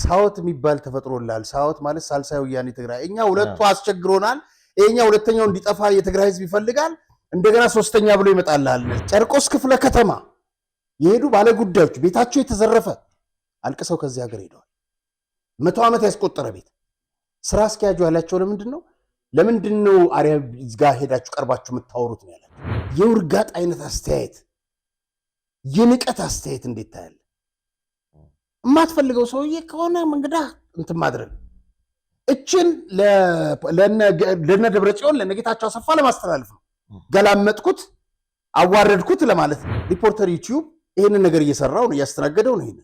ሳውት የሚባል ተፈጥሮላል ሳውት ማለት ሳልሳይ ወያኔ ትግራይ እኛ ሁለቱ አስቸግሮናል እኛ ሁለተኛው እንዲጠፋ የትግራይ ህዝብ ይፈልጋል እንደገና ሶስተኛ ብሎ ይመጣልሃል ጨርቆስ ክፍለ ከተማ የሄዱ ባለ ጉዳዮች ቤታቸው የተዘረፈ አልቀሰው ከዚህ ሀገር ሄደዋል 100 ዓመት ያስቆጠረ ቤት ስራ አስኪያጁ ያላቸው ለምንድነው አሪያ ጋር ሄዳችሁ ቀርባችሁ የምታወሩት ነው ያላችሁ የውርጋጥ አይነት አስተያየት የንቀት አስተያየት እንዴት ታያለ ማትፈልገው ሰውዬ ከሆነ መንገዳ እንትን ማድረግ እችን ለነ ደብረጽዮን ለነጌታቸው አሰፋ ለማስተላለፍ ነው ገላመጥኩት አዋረድኩት ለማለት ሪፖርተር ዩቲዩብ ይሄንን ነገር እየሰራው ነው ያስተናገደው ነው ይሄን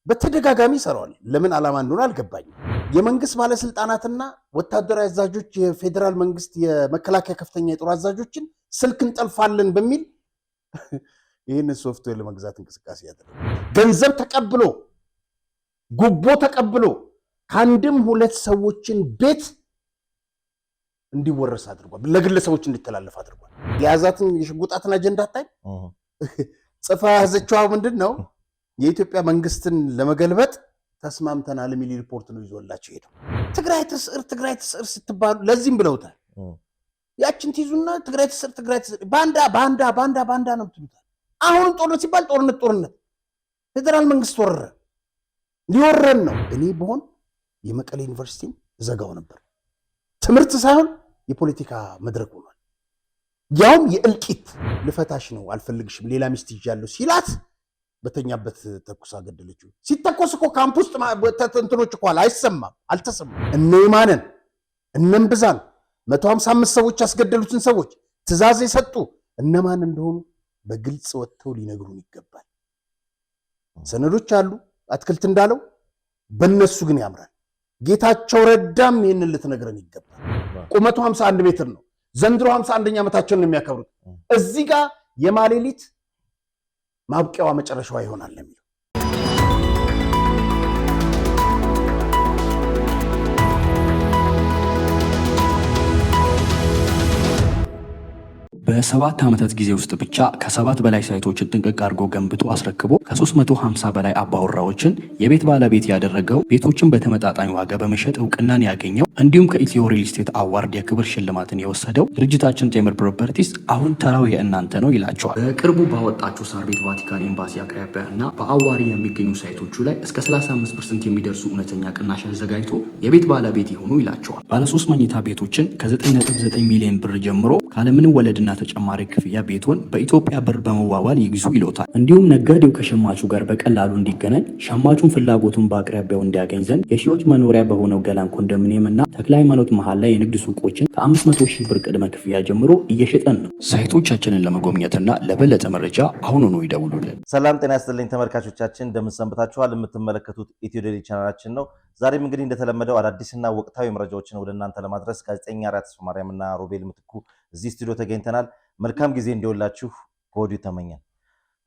በተደጋጋሚ ይሰራዋል ለምን ዓላማ እንደሆነ አልገባኝም የመንግስት ባለስልጣናትና ወታደራዊ አዛዦች የፌደራል መንግስት የመከላከያ ከፍተኛ የጦር አዛዦችን ስልክ እንጠልፋለን በሚል ይሄን ሶፍትዌር ለመግዛት እንቅስቃሴ ያደረገ ገንዘብ ተቀብሎ ጉቦ ተቀብሎ ካንድም ሁለት ሰዎችን ቤት እንዲወረስ አድርጓል ለግለሰቦች እንዲተላለፍ አድርጓል ያዛትን የሽጉጣትን አጀንዳ ታይ ጽፋ ያዘችው ምንድነው የኢትዮጵያ መንግስትን ለመገልበጥ ተስማምተናል የሚል ሪፖርት ነው ይዞላቸው ሄደው ትግራይ ተስር ስትባሉ ለዚህም ብለውታል ያችን ትይዙና ትግራይ ተስር ባንዳ ነው ትሉታል አሁን ጦርነት ሲባል ጦርነት ፌደራል መንግስት ወረረ ሊወረን ነው እኔ በሆን የመቀሌ ዩኒቨርሲቲ ዘጋው ነበር ትምህርት ሳይሆን የፖለቲካ መድረክ ሆኗል ያውም የእልቂት ልፈታሽ ነው አልፈልግሽም ሌላ ሚስት ይያለው ሲላት በተኛበት ተኩሳ ገደለችው ሲተኮስ እኮ ካምፕስ ተንትኖች እኮ አይሰማም አልተሰማም እነማንን እነምብዛን 155 ሰዎች ያስገደሉትን ሰዎች ትዛዝ የሰጡ እነማን እንደሆኑ በግልጽ ወጥተው ሊነግሩን ይገባል ሰነዶች አሉ አትክልት እንዳለው በእነሱ ግን ያምራል ጌታቸው ረዳም ይሄንን ልትነግረን ይገባል ቁመቱ 51 ሜትር ነው ዘንድሮ 51ኛ ዓመታቸውን ነው የሚያከብሩት እዚህ ጋር የማሌሊት ማብቂያዋ መጨረሻዋ ይሆናል ለሚለው በ7 ዓመታት ጊዜ ውስጥ ብቻ ከ7 በላይ ሳይቶችን ጥንቅቅ አድርጎ ገንብቶ አስረክቦ ከ350 በላይ አባወራዎችን የቤት ባለቤት ያደረገው ቤቶችን በተመጣጣኝ ዋጋ በመሸጥ እውቅናን ያገኘው እንዲሁም ከኢትዮ ሪል ስቴት አዋርድ የክብር ሽልማትን የወሰደው ድርጅታችን ቴምር ፕሮፐርቲስ አሁን ተራው የእናንተ ነው ይላቸዋል። በቅርቡ ባወጣቸው ሳር ቤት ቫቲካን ኤምባሲ አቅራቢያ እና በአዋሪ የሚገኙ ሳይቶቹ ላይ እስከ 35% የሚደርሱ እውነተኛ ቅናሽ አዘጋጅቶ የቤት ባለቤት ይሁኑ ይላቸዋል። ባለ 3 መኝታ ቤቶችን ከ9.9 ሚሊዮን ብር ጀምሮ ካለምንም ወለድና ተጨማሪ ክፍያ ቤቱን በኢትዮጵያ ብር በመዋዋል ይግዙ ይሎታል። እንዲሁም ነጋዴው ከሸማቹ ጋር በቀላሉ እንዲገናኝ ሸማቹን ፍላጎቱን በአቅራቢያው እንዲያገኝ ዘንድ የሺዎች መኖሪያ በሆነው ገላን ኮንዶሚኒየም እና ተክለ ሃይማኖት መሃል ላይ የንግድ ሱቆችን ከ500,000 ብር ቅድመ ክፍያ ጀምሮ እየሸጠን ነው። ሳይቶቻችንን ለመጎብኘትና ለበለጠ መረጃ አሁኑኑ ይደውሉልን። ሰላም ጤና ይስጥልኝ ተመልካቾቻችን፣ እንደምን ሰንብታችኋል? የምትመለከቱት ኢትዮ ዴይሊ ቻናላችን ነው። ዛሬም እንግዲህ እንደተለመደው አዳዲስና ወቅታዊ መረጃዎችን ወደ እናንተ ለማድረስ ጋዜጠኛ አርያ ተስፋ ማርያምና ሮቤል ምትኩ እዚህ ስቱዲዮ ተገኝተናል። መልካም ጊዜ እንዲውላችሁ ከወዲሁ ተመኘን።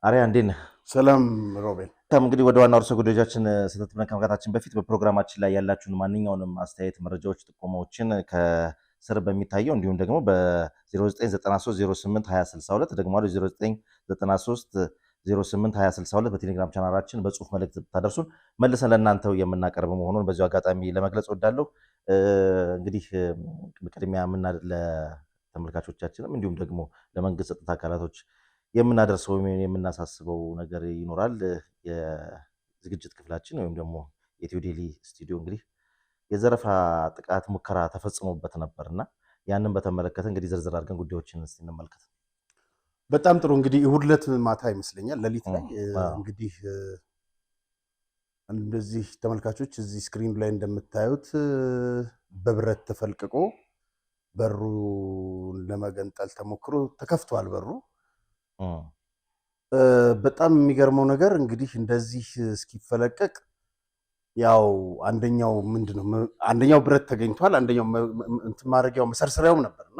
አርያ እንዴት ነህ? ሰላም ሮቤል። እንግዲህ ወደ ዋናው ርዕሰ ጉዳዮቻችን ስተትብለን ከመግባታችን በፊት በፕሮግራማችን ላይ ያላችሁን ማንኛውንም አስተያየት፣ መረጃዎች፣ ጥቆማዎችን ከስር በሚታየው እንዲሁም ደግሞ በ0993082062 ደግሞ 0993082062 በቴሌግራም ቻናላችን በጽሁፍ መልእክት ታደርሱን መልሰን ለእናንተው የምናቀርብ መሆኑን በዚሁ አጋጣሚ ለመግለጽ ወዳለሁ። እንግዲህ በቅድሚያ ለተመልካቾቻችንም እንዲሁም ደግሞ ለመንግስት ጸጥታ አካላቶች የምናደርሰው የምናሳስበው ነገር ይኖራል። የዝግጅት ክፍላችን ወይም ደግሞ የኢትዮ ዴይሊ ስቱዲዮ እንግዲህ የዘረፋ ጥቃት ሙከራ ተፈጽሞበት ነበርና ያንን በተመለከተ እንግዲህ ዝርዝር አድርገን ጉዳዮችን እስቲ እንመልከት። በጣም ጥሩ። እንግዲህ እሁድ ዕለት ማታ ይመስለኛል ሌሊት ላይ እንግዲህ እንደዚህ ተመልካቾች እዚህ ስክሪን ላይ እንደምታዩት በብረት ተፈልቅቆ በሩ ለመገንጠል ተሞክሮ ተከፍቷል በሩ። በጣም የሚገርመው ነገር እንግዲህ እንደዚህ እስኪፈለቀቅ ያው አንደኛው ብረት ተገኝቷል፣ አንደኛው እንትን ማድረጊያው መሰርሰሪያው ነበርና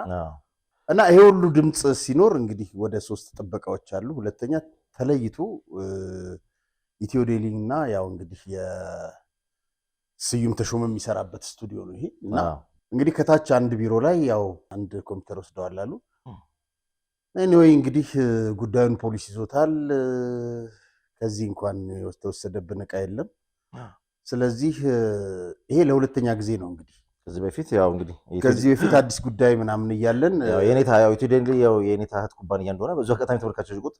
እና ይሄ ሁሉ ድምጽ ሲኖር እንግዲህ ወደ 3 ጥበቃዎች አሉ። ሁለተኛ ተለይቶ ኢትዮ ዴይሊ እና ያው እንግዲህ የስዩም ተሾመ የሚሰራበት ስቱዲዮ ነው ይሄ እና እንግዲህ ከታች አንድ ቢሮ ላይ ያው አንድ ኮምፒውተር ወስደዋል አሉ። ኤኒዌይ እንግዲህ ጉዳዩን ፖሊስ ይዞታል። ከዚህ እንኳን የተወሰደብን ዕቃ የለም። ስለዚህ ይሄ ለሁለተኛ ጊዜ ነው እንግዲህ ከዚህ በፊት አዲስ ጉዳይ ምናምን እያለን የኔታ እህት ኩባንያ እንደሆነ በዙ አጋጣሚ ተመልካቾች ቁጥ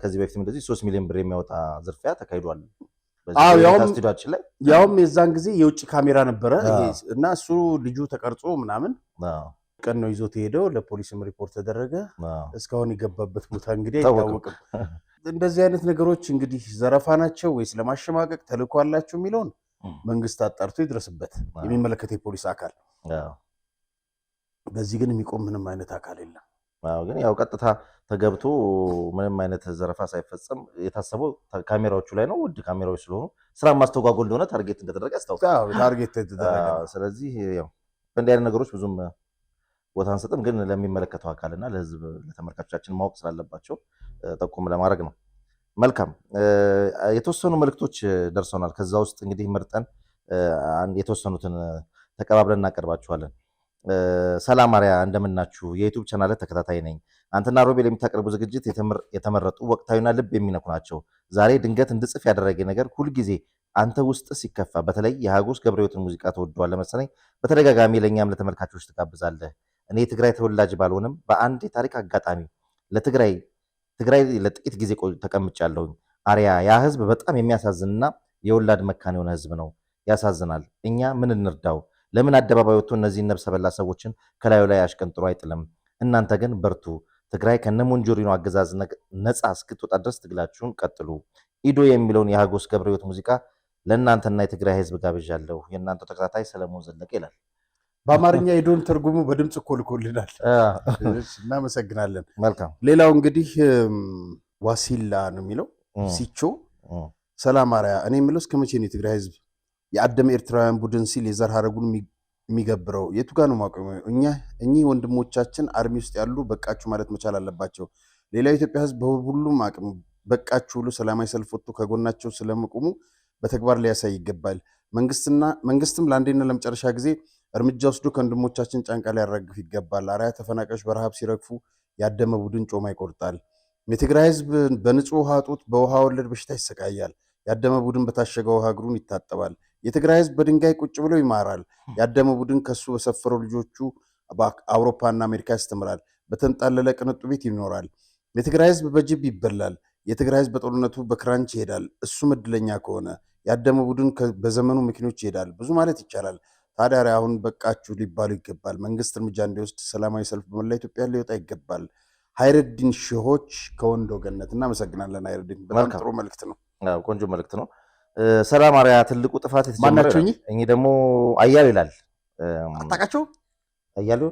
ከዚህ በፊት እንደዚህ 3 ሚሊዮን ብር የሚያወጣ ዝርፊያ ተካሂዷል። ያውም የዛን ጊዜ የውጭ ካሜራ ነበረ እና እሱ ልጁ ተቀርጾ ምናምን ቀን ነው ይዞት ሄደው ለፖሊስም ሪፖርት ተደረገ። እስካሁን የገባበት ቦታ እንግዲህ አይታወቅም። እንደዚህ አይነት ነገሮች እንግዲህ ዘረፋ ናቸው ወይስ ለማሸማቀቅ ተልዕኮ አላቸው የሚለውን መንግስት አጣርቶ ይድረስበት፣ የሚመለከተው የፖሊስ አካል። በዚህ ግን የሚቆም ምንም አይነት አካል የለም። ግን ያው ቀጥታ ተገብቶ ምንም አይነት ዘረፋ ሳይፈጸም የታሰበው ካሜራዎቹ ላይ ነው። ውድ ካሜራዎች ስለሆኑ ስራ ማስተጓጎል እንደሆነ ታርጌት እንደተደረገ ያስታውቃል። ስለዚህ ያው በእንዲህ አይነት ነገሮች ብዙም ቦታ አንሰጥም፣ ግን ለሚመለከተው አካልና ለህዝብ ለተመልካቾቻችን ማወቅ ስላለባቸው ጠቆም ለማድረግ ነው። መልካም የተወሰኑ መልእክቶች ደርሰናል። ከዛ ውስጥ እንግዲህ መርጠን የተወሰኑትን ተቀባብለን እናቀርባችኋለን። ሰላም አሪያ እንደምናችሁ፣ የዩቲዩብ ቻናል ተከታታይ ነኝ። አንተና ሮቤል የምታቀርቡ ዝግጅት የተመረጡ ወቅታዊና ልብ የሚነኩ ናቸው። ዛሬ ድንገት እንድጽፍ ያደረገ ነገር ሁልጊዜ አንተ ውስጥ ሲከፋ፣ በተለይ የሀጎስ ገብረሕይወትን ሙዚቃ ተወደዋለህ መሰለኝ። በተደጋጋሚ ለእኛም ለተመልካቾች ትጋብዛለህ። እኔ የትግራይ ተወላጅ ባልሆንም በአንድ የታሪክ አጋጣሚ ትግራይ ለጥቂት ጊዜ ተቀምጫለሁኝ። አሪያ ያ ህዝብ በጣም የሚያሳዝንና የወላድ መካን የሆነ ህዝብ ነው። ያሳዝናል። እኛ ምን እንርዳው? ለምን አደባባይ ወጥቶ እነዚህን ነብሰ በላ ሰዎችን ከላዩ ላይ አሽቀንጥሮ አይጥልም? እናንተ ግን በርቱ። ትግራይ ከነሞንጆሪኖ አገዛዝ ነፃ እስክትወጣ ድረስ ትግላችሁን ቀጥሉ። ኢዶ የሚለውን የሀጎስ ገብረሕይወት ሙዚቃ ለእናንተና የትግራይ ህዝብ ጋብዣለሁ። የእናንተ ተከታታይ ሰለሞን ዘለቀ ይላል። በአማርኛ ኢዶን ትርጉሙ በድምጽ እኮ ልኮልናል። እናመሰግናለን። መልካም። ሌላው እንግዲህ ዋሲላ ነው የሚለው ሲቾ። ሰላም አሪያ፣ እኔ የምለው እስከ መቼ ነው የትግራይ ህዝብ የአደመ ኤርትራውያን ቡድን ሲል የዘር ሀረጉን የሚገብረው? የቱ ጋር ነው ማቆሚያው? እኚህ ወንድሞቻችን አርሚ ውስጥ ያሉ በቃችሁ ማለት መቻል አለባቸው። ሌላው የኢትዮጵያ ህዝብ በሁሉም አቅም በቃችሁ ብሎ ሰላማዊ ሰልፍ ወጥቶ ከጎናቸው ስለመቆሙ በተግባር ሊያሳይ ይገባል። መንግስትም ለአንዴና ለመጨረሻ ጊዜ እርምጃ ወስዶ ከወንድሞቻችን ጫንቃ ሊያራግፍ ይገባል። አርአያ ተፈናቃዮች በረሃብ ሲረግፉ ያደመ ቡድን ጮማ ይቆርጣል። የትግራይ ህዝብ በንጹህ ውሃ እጦት በውሃ ወለድ በሽታ ይሰቃያል። ያደመ ቡድን በታሸገ ውሃ እግሩን ይታጠባል። የትግራይ ህዝብ በድንጋይ ቁጭ ብሎ ይማራል። ያደመ ቡድን ከሱ በሰፈረው ልጆቹ በአውሮፓና አሜሪካ ያስተምራል። በተንጣለለ ቅንጡ ቤት ይኖራል። የትግራይ ህዝብ በጅብ ይበላል። የትግራይ ህዝብ በጦርነቱ በክራንች ይሄዳል። እሱም እድለኛ ከሆነ ያደመ ቡድን በዘመኑ መኪኖች ይሄዳል። ብዙ ማለት ይቻላል። ታዲያ አሁን በቃችሁ ሊባሉ ይገባል። መንግስት እርምጃ እንዲወስድ ሰላማዊ ሰልፍ በመላ ኢትዮጵያ ሊወጣ ይገባል። ሀይረዲን ሺሆች ከወንዶ ገነት። እናመሰግናለን ሀይረዲን፣ በጣም ጥሩ መልእክት ነው። ቆንጆ መልእክት ነው። ሰላም አሪያ፣ ትልቁ ጥፋት የተጀመረው እኚህ ደግሞ አያሌው ይላል። አታውቃቸው? አያሌው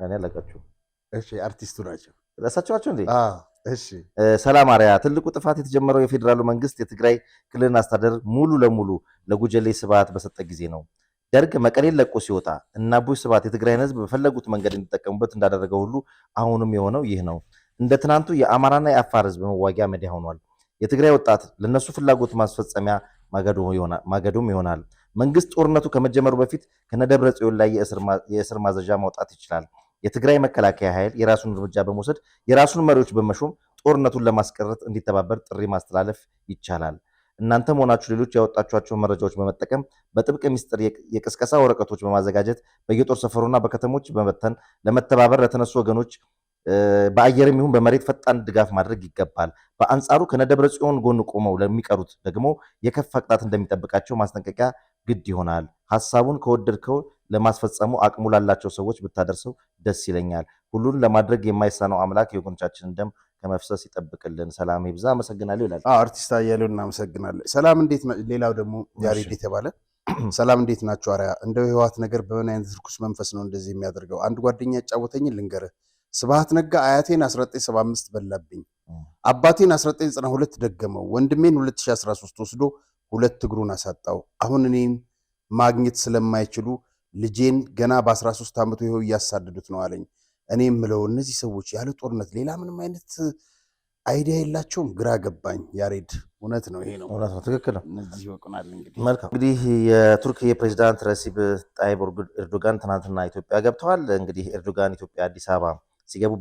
እኔ አላውቃቸውም። እሺ፣ አርቲስቱ ናቸው። እሳቸው ናቸው እንዴ? እሺ። ሰላም አሪያ፣ ትልቁ ጥፋት የተጀመረው የፌዴራሉ መንግስት የትግራይ ክልልን አስተዳደር ሙሉ ለሙሉ ለጉጀሌ ስብሃት በሰጠ ጊዜ ነው። ደርግ መቀሌን ለቆ ሲወጣ እና አቦይ ስብሃት የትግራይን ህዝብ በፈለጉት መንገድ እንዲጠቀሙበት እንዳደረገው ሁሉ አሁንም የሆነው ይህ ነው። እንደ ትናንቱ የአማራና የአፋር ህዝብ መዋጊያ መዲያ ሆኗል። የትግራይ ወጣት ለነሱ ፍላጎት ማስፈጸሚያ ማገዶም ይሆናል። መንግስት ጦርነቱ ከመጀመሩ በፊት ከነደብረ ጽዮን ላይ የእስር ማዘዣ ማውጣት ይችላል። የትግራይ መከላከያ ኃይል የራሱን እርምጃ በመውሰድ የራሱን መሪዎች በመሾም ጦርነቱን ለማስቀረት እንዲተባበር ጥሪ ማስተላለፍ ይቻላል። እናንተም ሆናችሁ ሌሎች ያወጣችኋቸው መረጃዎች በመጠቀም በጥብቅ ሚስጥር የቅስቀሳ ወረቀቶች በማዘጋጀት በየጦር ሰፈሩና በከተሞች በመተን ለመተባበር ለተነሱ ወገኖች በአየርም ይሁን በመሬት ፈጣን ድጋፍ ማድረግ ይገባል። በአንጻሩ ከነደብረ ጽዮን ጎን ቆመው ለሚቀሩት ደግሞ የከፋ ቅጣት እንደሚጠብቃቸው ማስጠንቀቂያ ግድ ይሆናል። ሐሳቡን ከወደድከው ለማስፈጸሙ አቅሙ ላላቸው ሰዎች ብታደርሰው ደስ ይለኛል። ሁሉን ለማድረግ የማይሳነው አምላክ የወገኖቻችንን ደም ከመፍሰስ ይጠብቅልን። ሰላም ይብዛ። አመሰግናለሁ ይላል አርቲስት አያሌው። እናመሰግናለን። ሰላም እንዴት ነው? ሌላው ደግሞ ያሬድ የተባለ ሰላም እንዴት ናቸው? አሪያ እንደው የህወሓት ነገር በምን አይነት ርኩስ መንፈስ ነው እንደዚህ የሚያደርገው? አንድ ጓደኛ ያጫወተኝ ልንገርህ። ስብሃት ነጋ አያቴን 1975 በላብኝ፣ አባቴን 1992 ደገመው፣ ወንድሜን 2013 ወስዶ 2 እግሩን አሳጣው። አሁን እኔን ማግኘት ስለማይችሉ ልጄን ገና በ13 ዓመቱ ይኸው እያሳደዱት ነው አለኝ። እኔ የምለው እነዚህ ሰዎች ያለ ጦርነት ሌላ ምንም አይነት አይዲያ የላቸውም። ግራ ገባኝ። ያሬድ እውነት ነው፣ ይሄ ነው፣ እውነት ነው፣ ትክክል ነው። እነዚህ ይወቁናል። መልካም እንግዲህ የቱርክ የፕሬዚዳንት ረሲብ ጣይብ ኤርዶጋን ትናንትና ኢትዮጵያ ገብተዋል። እንግዲህ ኤርዶጋን ኢትዮጵያ አዲስ አበባ ሲገቡ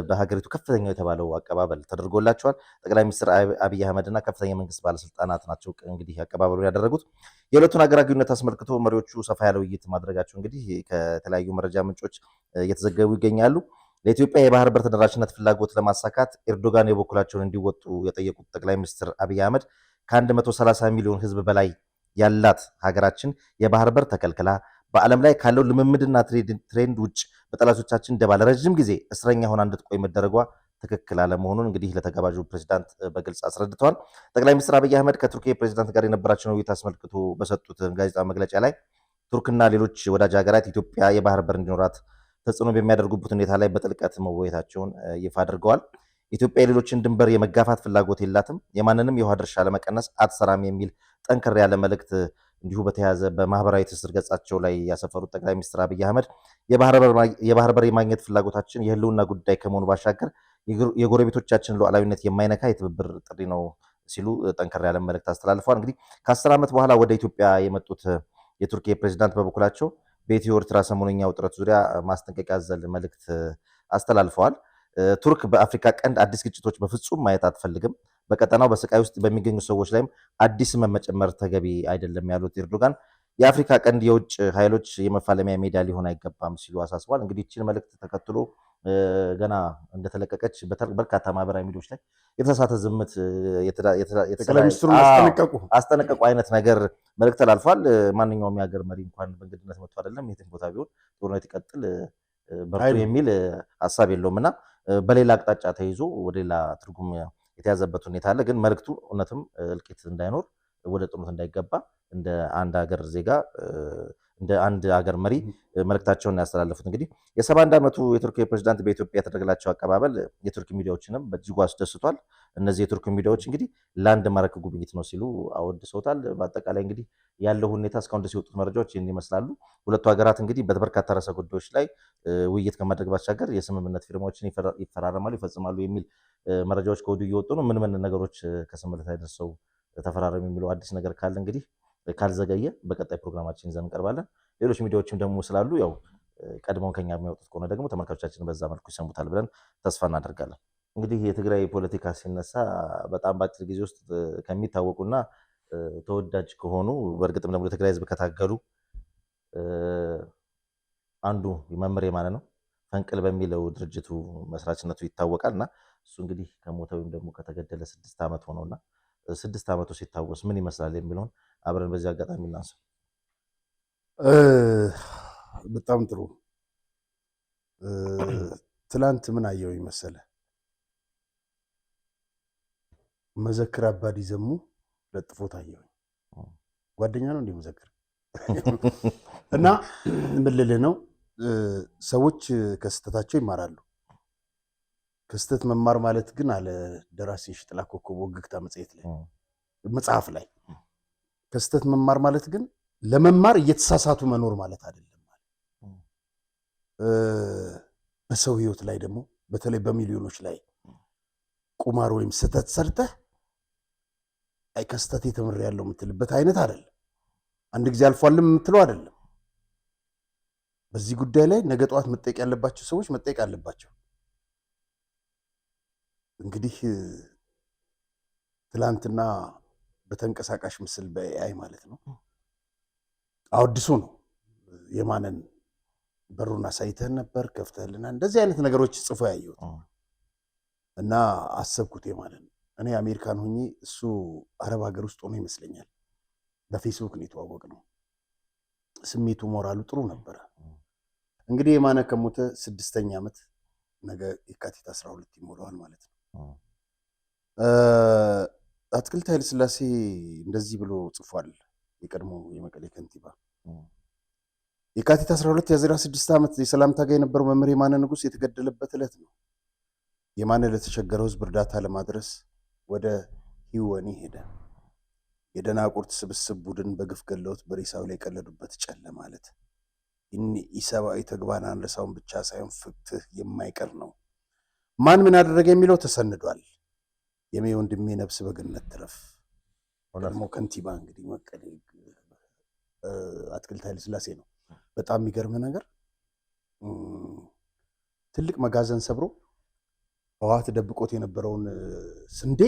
በሀገሪቱ ከፍተኛው የተባለው አቀባበል ተደርጎላቸዋል። ጠቅላይ ሚኒስትር አብይ አህመድና ከፍተኛ የመንግስት ባለስልጣናት ናቸው እንግዲህ አቀባበሉን ያደረጉት። የሁለቱን ሀገራት ግንኙነት አስመልክቶ መሪዎቹ ሰፋ ያለ ውይይት ማድረጋቸው እንግዲህ ከተለያዩ መረጃ ምንጮች እየተዘገቡ ይገኛሉ። ለኢትዮጵያ የባህር በር ተደራሽነት ፍላጎት ለማሳካት ኤርዶጋን የበኩላቸውን እንዲወጡ የጠየቁት ጠቅላይ ሚኒስትር አብይ አህመድ ከ130 ሚሊዮን ህዝብ በላይ ያላት ሀገራችን የባህር በር ተከልክላ በዓለም ላይ ካለው ልምምድና ትሬንድ ውጭ በጠላቶቻችን ደባ ለረዥም ጊዜ እስረኛ ሆና እንድትቆይ መደረጓ ትክክል አለመሆኑን እንግዲህ ለተጋባዡ ፕሬዚዳንት በግልጽ አስረድተዋል። ጠቅላይ ሚኒስትር አብይ አህመድ ከቱርክ ፕሬዚዳንት ጋር የነበራቸውን ውይይት አስመልክቶ በሰጡት ጋዜጣዊ መግለጫ ላይ ቱርክና ሌሎች ወዳጅ ሀገራት ኢትዮጵያ የባህር በር እንዲኖራት ተጽዕኖ በሚያደርጉበት ሁኔታ ላይ በጥልቀት መወያየታቸውን ይፋ አድርገዋል። ኢትዮጵያ የሌሎችን ድንበር የመጋፋት ፍላጎት የላትም፣ የማንንም የውሃ ድርሻ ለመቀነስ አትሰራም የሚል ጠንከር ያለ መልእክት እንዲሁ በተያያዘ በማህበራዊ ትስስር ገጻቸው ላይ ያሰፈሩት ጠቅላይ ሚኒስትር አብይ አህመድ የባህር በር የማግኘት ፍላጎታችን የህልውና ጉዳይ ከመሆኑ ባሻገር የጎረቤቶቻችን ሉዓላዊነት የማይነካ የትብብር ጥሪ ነው ሲሉ ጠንከር ያለ መልእክት አስተላልፈዋል። እንግዲህ ከ10 ዓመት በኋላ ወደ ኢትዮጵያ የመጡት የቱርክ ፕሬዚዳንት በበኩላቸው በኢትዮ ኤርትራ ሰሞነኛ ውጥረት ዙሪያ ማስጠንቀቂያ ያዘለ መልእክት አስተላልፈዋል። ቱርክ በአፍሪካ ቀንድ አዲስ ግጭቶች በፍጹም ማየት አትፈልግም፣ በቀጠናው በስቃይ ውስጥ በሚገኙ ሰዎች ላይም አዲስ መጨመር ተገቢ አይደለም ያሉት ኤርዶጋን የአፍሪካ ቀንድ የውጭ ኃይሎች የመፋለሚያ ሜዳ ሊሆን አይገባም ሲሉ አሳስቧል። እንግዲህ ይህችን መልእክት ተከትሎ ገና እንደተለቀቀች በርካታ ማህበራዊ ሚዲያዎች ላይ የተሳሳተ ዝምት አስጠነቀቁ አይነት ነገር መልእክት ተላልፏል። ማንኛውም የሀገር መሪ እንኳን በእንግድነት መጥቶ አይደለም የትም ቦታ ቢሆን ጦርነት ይቀጥል በርቱ የሚል ሀሳብ የለውም እና በሌላ አቅጣጫ ተይዞ ወደ ሌላ ትርጉም የተያዘበት ሁኔታ አለ። ግን መልእክቱ እውነትም እልቂት እንዳይኖር ወደ ጦርነት እንዳይገባ እንደ አንድ ሀገር ዜጋ እንደ አንድ ሀገር መሪ መልእክታቸውን ያስተላለፉት። እንግዲህ የ71 ዓመቱ የቱርክ ፕሬዚዳንት በኢትዮጵያ የተደረገላቸው አቀባበል የቱርክ ሚዲያዎችንም በእጅጉ አስደስቷል። እነዚህ የቱርክ ሚዲያዎች እንግዲህ ላንድ ማርክ ጉብኝት ነው ሲሉ አወድሰውታል። በአጠቃላይ እንግዲህ ያለው ሁኔታ እስካሁን ድረስ የወጡት መረጃዎች ይህን ይመስላሉ። ሁለቱ ሀገራት እንግዲህ በበርካታ ርዕሰ ጉዳዮች ላይ ውይይት ከማድረግ ባሻገር የስምምነት ፊርማዎችን ይፈራረማሉ፣ ይፈጽማሉ የሚል መረጃዎች ከወዲሁ እየወጡ ነው። ምን ምን ነገሮች ከስምምነት ላይ ደርሰው ተፈራረሙ የሚለው አዲስ ነገር ካለ እንግዲህ ካልዘገየ በቀጣይ ፕሮግራማችን ይዘን እንቀርባለን። ሌሎች ሚዲያዎችም ደግሞ ስላሉ ያው ቀድሞውን ከኛ የሚያወጡት ከሆነ ደግሞ ተመልካቾቻችን በዛ መልኩ ይሰሙታል ብለን ተስፋ እናደርጋለን። እንግዲህ የትግራይ ፖለቲካ ሲነሳ በጣም በአጭር ጊዜ ውስጥ ከሚታወቁና ተወዳጅ ከሆኑ በእርግጥም ደግሞ ለትግራይ ሕዝብ ከታገሉ አንዱ መምህር የማነ ነው። ፈንቅል በሚለው ድርጅቱ መስራችነቱ ይታወቃል እና እሱ እንግዲህ ከሞተ ወይም ደግሞ ከተገደለ 6 ዓመት ሆነውና 6 ዓመቱ ሲታወስ ምን ይመስላል የሚለውን አብረን በዚህ አጋጣሚ እናንሳ። በጣም ጥሩ። ትላንት ምን አየው መሰለ መዘክር አባዲ ዘሙ ለጥፎት አየው። ጓደኛ ነው እንዴ መዘክር? እና ምን ልልህ ነው ሰዎች ከስተታቸው ይማራሉ። ከስተት መማር ማለት ግን አለ ደራሲ ሽጥላ ኮከብ ወግግታ መጽሐፍ ላይ ከስተት መማር ማለት ግን ለመማር እየተሳሳቱ መኖር ማለት አይደለም። በሰው ህይወት ላይ ደግሞ በተለይ በሚሊዮኖች ላይ ቁማር ወይም ስተት ሰርተህ አይ ከስተት የተመረ ያለው የምትልበት አይነት አይደለም። አንድ ጊዜ አልፏልም የምትለው አይደለም። በዚህ ጉዳይ ላይ ነገ ጠዋት መጠየቅ ያለባቸው ሰዎች መጠየቅ አለባቸው። እንግዲህ ትላንትና በተንቀሳቃሽ ምስል በኤአይ ማለት ነው አውድሶ ነው የማነን በሩን አሳይተን ነበር ከፍተህልና እንደዚህ አይነት ነገሮች ጽፎ ያየሁት እና አሰብኩት የማነን እኔ አሜሪካን ሆኜ እሱ አረብ ሀገር ውስጥ ሆኖ ይመስለኛል በፌስቡክ ነው የተዋወቅነው። ስሜቱ ሞራሉ ጥሩ ነበረ። እንግዲህ የማነ ከሞተ 6ኛ ዓመት ነገ የካቲት 12 ይሞላዋል ማለት ነው። አትክልት ኃይለ ሥላሴ እንደዚህ ብሎ ጽፏል። የቀድሞ የመቀሌ ከንቲባ የካቲት 12 የዛሬ 6 ዓመት የሰላም ታጋይ የነበረው መምህር የማነ ንጉስ የተገደለበት ዕለት ነው። የማነ ለተቸገረው ሕዝብ እርዳታ ለማድረስ ወደ ሂወኒ ሄደ። የደናቁርት ስብስብ ቡድን በግፍ ገለውት በሬሳው ላይ ቀለዱበት። ጨለ ማለት ኢሰብአዊ ተግባር አንረሳውን ብቻ ሳይሆን ፍትህ የማይቀር ነው። ማን ምን አደረገ የሚለው ተሰንዷል። የሜ ወንድሜ ነፍስ በገነት ትረፍ። ደግሞ ከንቲባ እንግዲህ መቀሌ አትክልት ኃይለ ሥላሴ ነው። በጣም የሚገርም ነገር ትልቅ መጋዘን ሰብሮ ህወሓት ደብቆት የነበረውን ስንዴ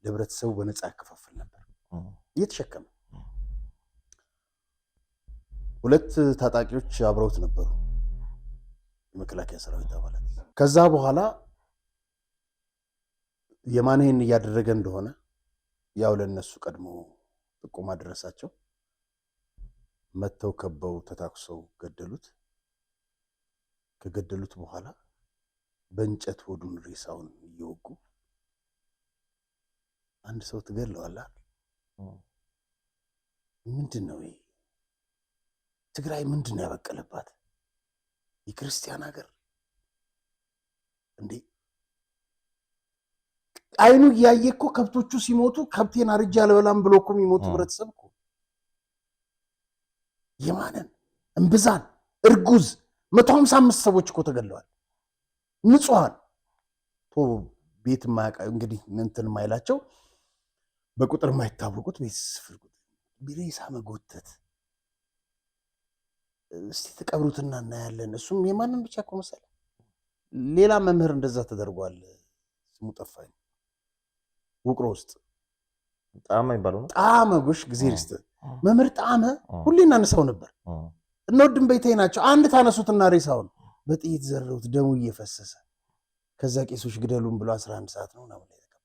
ለህብረተሰቡ በነፃ ያከፋፍል ነበር እየተሸከመ። 2 ታጣቂዎች አብረውት ነበሩ የመከላከያ ሰራዊት አባላት። ከዛ በኋላ የማንህን እያደረገ እንደሆነ ያው ለነሱ ቀድሞ ጥቆማ ደረሳቸው። መተው ከበው ተታኩሰው ገደሉት። ከገደሉት በኋላ በእንጨት ሆዱን ሬሳውን እየወጉ አንድ ሰው ትገለዋለህ። ምንድነው ይሄ? ትግራይ ምንድነው ያበቀለባት? የክርስቲያን ሀገር እንዴ? አይኑ እያየ እኮ ከብቶቹ ሲሞቱ ከብቴን አርጃ አልበላም ብሎ እኮ የሚሞቱ ህብረተሰብ እኮ የማንን እምብዛን እርጉዝ 155 ሰዎች እኮ ተገለዋል። ንጹሃን ቤት ማያውቃ እንግዲህ እንትን ማይላቸው በቁጥር ማይታወቁት ቤት ስፍር ቢሬሳ መጎተት። እስቲ ተቀብሩትና እናያለን። እሱም የማንን ብቻ እኮ መሰለ። ሌላ መምህር እንደዛ ተደርጓል። ስሙ ጠፋኝ። ውቅሮ ውስጥ ጣመ ይባላል። ጣመ ጎሽ ጊዜ ርስት መምህር ጣመ ሁሌ እናነሳው ነበር። እንወድም ቤቴ ናቸው። አንድ ታነሱትና ሬሳውን በጥይት ዘረውት ደሙ እየፈሰሰ ከዛ ቄሶች ግደሉን ብሎ 11 ሰዓት ነው ነው የተከበረው።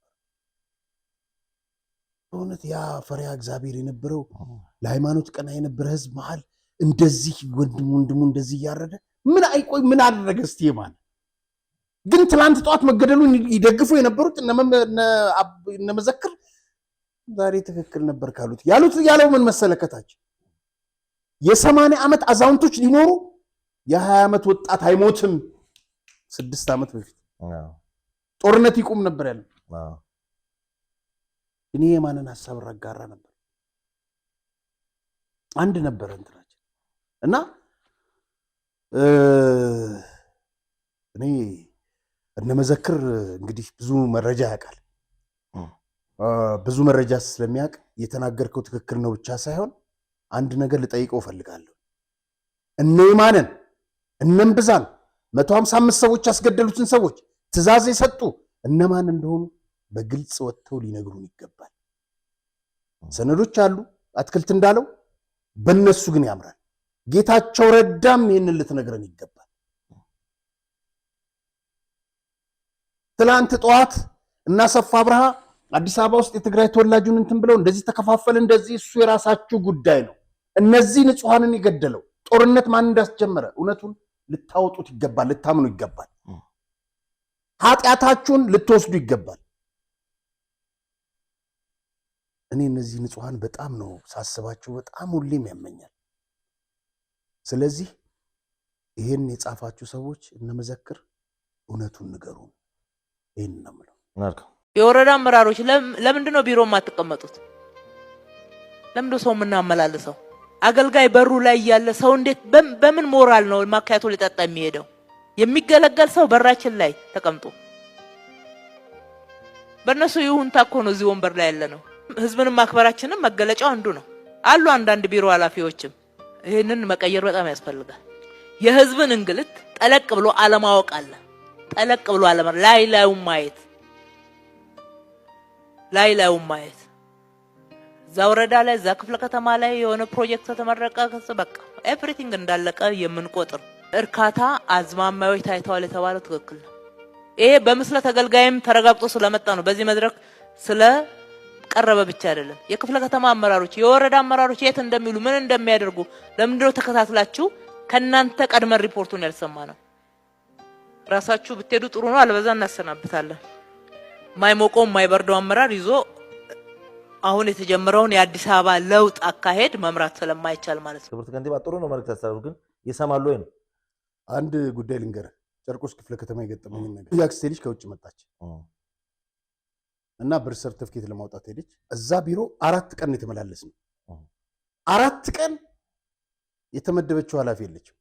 በእውነት ያ ፈሪሃ እግዚአብሔር የነበረው ለሃይማኖት ቀና የነበረ ህዝብ መሃል እንደዚህ ወንድሙ እንደዚህ እያረደ ምን አይቆይ ምን አደረገ? እስቲ የማን ግን ትላንት ጧት መገደሉን ይደግፉ የነበሩት እነ መዘክር ዛሬ ትክክል ነበር ካሉት ያለው ምን መሰለከታች የ80 ዓመት አዛውንቶች ሊኖሩ የ20 ዓመት ወጣት አይሞትም። 6 ዓመት በፊት ጦርነት ይቆም ነበር ያለው። እኔ የማንን ሐሳብ ረጋራ ነበር አንድ ነበር እንትናችን እና እኔ እነ መዘክር እንግዲህ ብዙ መረጃ ያውቃል። ብዙ መረጃ ስለሚያውቅ የተናገርከው ትክክል ነው ብቻ ሳይሆን አንድ ነገር ልጠይቀው ፈልጋለሁ። እነ የማንን እነምብዛን 155 ሰዎች ያስገደሉትን ሰዎች ትእዛዝ የሰጡ እነማን እንደሆኑ በግልጽ ወጥተው ሊነግሩን ይገባል። ሰነዶች አሉ አትክልት እንዳለው በእነሱ ግን ያምራል። ጌታቸው ረዳም ይህንን ልትነግረን ይገባል። ትላንት ጠዋት እና ሰፋ አብርሃ አዲስ አበባ ውስጥ የትግራይ ተወላጁን እንትን ብለው እንደዚህ ተከፋፈለ እንደዚህ እሱ የራሳችሁ ጉዳይ ነው። እነዚህ ንጹሃንን የገደለው ጦርነት ማን እንዳስጀመረ እውነቱን ልታወጡት ይገባል፣ ልታምኑ ይገባል። ኃጢአታችሁን ልትወስዱ ይገባል። እኔ እነዚህ ንጹሃን በጣም ነው ሳስባቸው በጣም ሁሌም ያመኛል። ስለዚህ ይሄን የጻፋችሁ ሰዎች እነመዘክር እውነቱን ንገሩን። ይሄን ነው የምለው። የወረዳ አመራሮች ለምንድን ነው ቢሮ የማትቀመጡት? ለምንድን ነው ሰው የምናመላልሰው? አገልጋይ በሩ ላይ ያለ ሰው እንዴት በምን ሞራል ነው ማካያቱ ሊጠጣ የሚሄደው? የሚገለገል ሰው በራችን ላይ ተቀምጦ በእነሱ ይሁንታ እኮ ነው እዚህ ወንበር ላይ ያለ ነው። ህዝብንም ማክበራችንም መገለጫው አንዱ ነው። አሉ አንዳንድ ቢሮ ኃላፊዎችም ይሄንን መቀየር በጣም ያስፈልጋል። የህዝብን እንግልት ጠለቅ ብሎ አለማወቅ አለ። ጠለቅ ብሎ ላዩን ማየት እዛ ወረዳ ላይ እዛ ክፍለ ከተማ ላይ የሆነ ፕሮጀክት ተመረቀ በቃ ኤቭሪቲንግ እንዳለቀ የምንቆጥር እርካታ አዝማማዮች ታይተዋል የተባለው ትክክል ነው። ይሄ በምስለ ተገልጋይም ተረጋግጦ ስለመጣ ነው። በዚህ መድረክ ስለቀረበ ብቻ አይደለም። የክፍለ ከተማ አመራሮች የወረዳ አመራሮች የት እንደሚሉ ምን እንደሚያደርጉ ለምንድነው ተከታትላችሁ ከናንተ ቀድመን ሪፖርቱን ያልሰማ ነው? ራሳችሁ ብትሄዱ ጥሩ ነው። አለበዛ እናሰናብታለን። ማይሞቀው ማይበርደው አመራር ይዞ አሁን የተጀመረውን የአዲስ አበባ ለውጥ አካሄድ መምራት ስለማይቻል ማለት ነው። ክብርት ከንቲባ ጥሩ ነው መልእክት ያስተላልፉ፣ ግን ይሰማሉ ወይ ነው? አንድ ጉዳይ ልንገርህ። ጨርቆስ ክፍለ ከተማ የገጠመኝ ነገር ያክስቴ ልጅ ከውጭ መጣች እና ብር ሰርቲፊኬት ለማውጣት ሄደች። እዛ ቢሮ 4 ቀን የተመላለስን። 4 ቀን የተመደበችው ኃላፊ የለችም።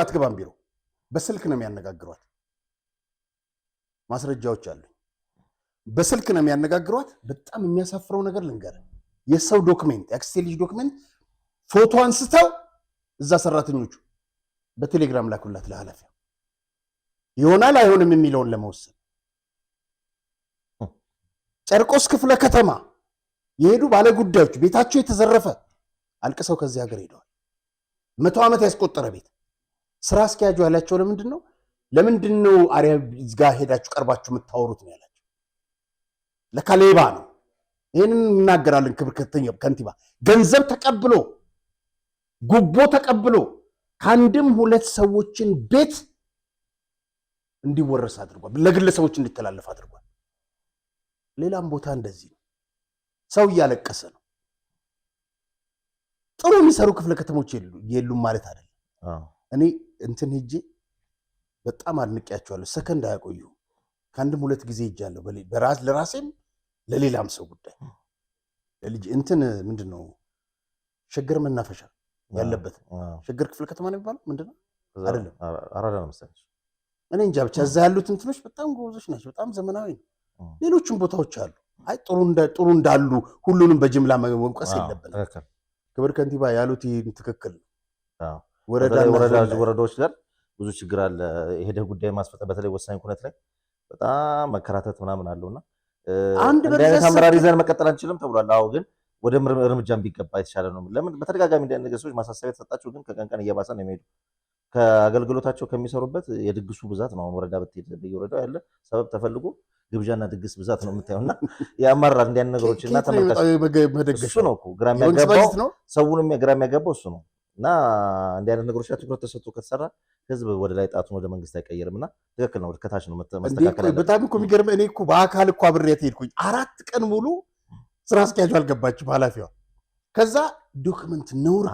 አትገባም ቢሮ። በስልክ ነው የሚያነጋግሯት። ማስረጃዎች አሉ። በስልክ ነው የሚያነጋግሯት። በጣም የሚያሳፍረው ነገር ልንገርህ። የሰው ዶክሜንት ያክስቴ ልጅ ዶክሜንት ፎቶ አንስተው እዛ ሰራተኞቹ በቴሌግራም ላኩላት ለኃላፊው። ይሆናል አይሆንም የሚለውን ለመወሰን ጨርቆስ ክፍለ ከተማ የሄዱ ባለጉዳዮች ቤታቸው የተዘረፈ አልቅሰው ከዚህ ሀገር ሄደዋል። 100 ዓመት ያስቆጠረ ቤት ስራ አስኪያጁ ያላቸው ለምንድን ነው አሪያ ጋር ሄዳችሁ ቀርባችሁ የምታወሩት ነው ያላቸው። ለካሌባ ነው ይሄንን እናገራለን። ክብር ከንቲባ ገንዘብ ተቀብሎ ጉቦ ተቀብሎ ከአንድም 2 ሰዎችን ቤት እንዲወረስ አድርጓል፣ ለግለሰቦች እንዲተላለፍ አድርጓል። ሌላም ቦታ እንደዚህ ነው። ሰው እያለቀሰ ነው። ጥሩ የሚሰሩ ክፍለ ከተሞች የሉም ማለት አይደለም። እኔ እንትን ሄጄ በጣም አድንቄያቸዋለሁ። ሰከንድ አያቆዩ ከአንድም 2 ጊዜ ሄጃለሁ። ለራሴም ለሌላም ሰው ጉዳይ ለልጅ እንትን ምንድነው ሸገር መናፈሻ ያለበት ሸገር ክፍለ ከተማ ነው የሚባለው ምንድነው? አይደለም አራዳ ነው መሰለኝ። እኔ እንጃ ብቻ እዛ ያሉት እንትኖች በጣም ጎበዞች ናቸው። በጣም ዘመናዊ ነው። ሌሎችም ቦታዎች አሉ። አይ ጥሩ እንዳሉ ሁሉንም በጅምላ መውቀስ የለብንም። ክብር ከንቲባ ያሉት ይሄን ትክክል ነው። ወረዳዎች ጋር ብዙ ችግር አለ። የሄደ ጉዳይ ማስፈጸም በተለይ ወሳኝ ኩነት ላይ በጣም መከራተት ምናምን አለውና አንድ አመራር ይዘን መቀጠል አንችልም ተብሏል። አዎ ግን ወደ እርምጃም ቢገባ የተሻለ ነው። ለምን በተደጋጋሚ እንደነገ ሰዎች ማሳሰቢያ ተሰጣቸው፣ ግን ከቀን ቀን እየባሰ ነው የሚሄዱ። ከአገልግሎታቸው ከሚሰሩበት የድግሱ ብዛት ነው። አሁን ወረዳ ብትሄድ በየወረዳው ያለ ሰበብ ተፈልጎ ግብዣና ድግስ ብዛት ነው የምታየውና ያማራል። እንዲያን ነገሮችና ተመልካች እሱ ነው እኮ ግራ የሚያጋባው፣ ሰውንም ግራ የሚያጋባው እሱ ነው። እና እንዲህ አይነት ነገሮች ላይ ትኩረት ተሰጥቶ ከተሰራ ህዝብ ወደ ላይ ጣቱን ወደ መንግስት አይቀየርምና ትክክል ነው። ከታች ነው መስተካከል። በጣም እኮ የሚገርም እኔ እኮ በአካል እኮ አብሬያት ሄድኩኝ። 4 ቀን ሙሉ ስራ አስኪያጁ አልገባችም ኃላፊዋ። ከዛ ዶክመንት ነውር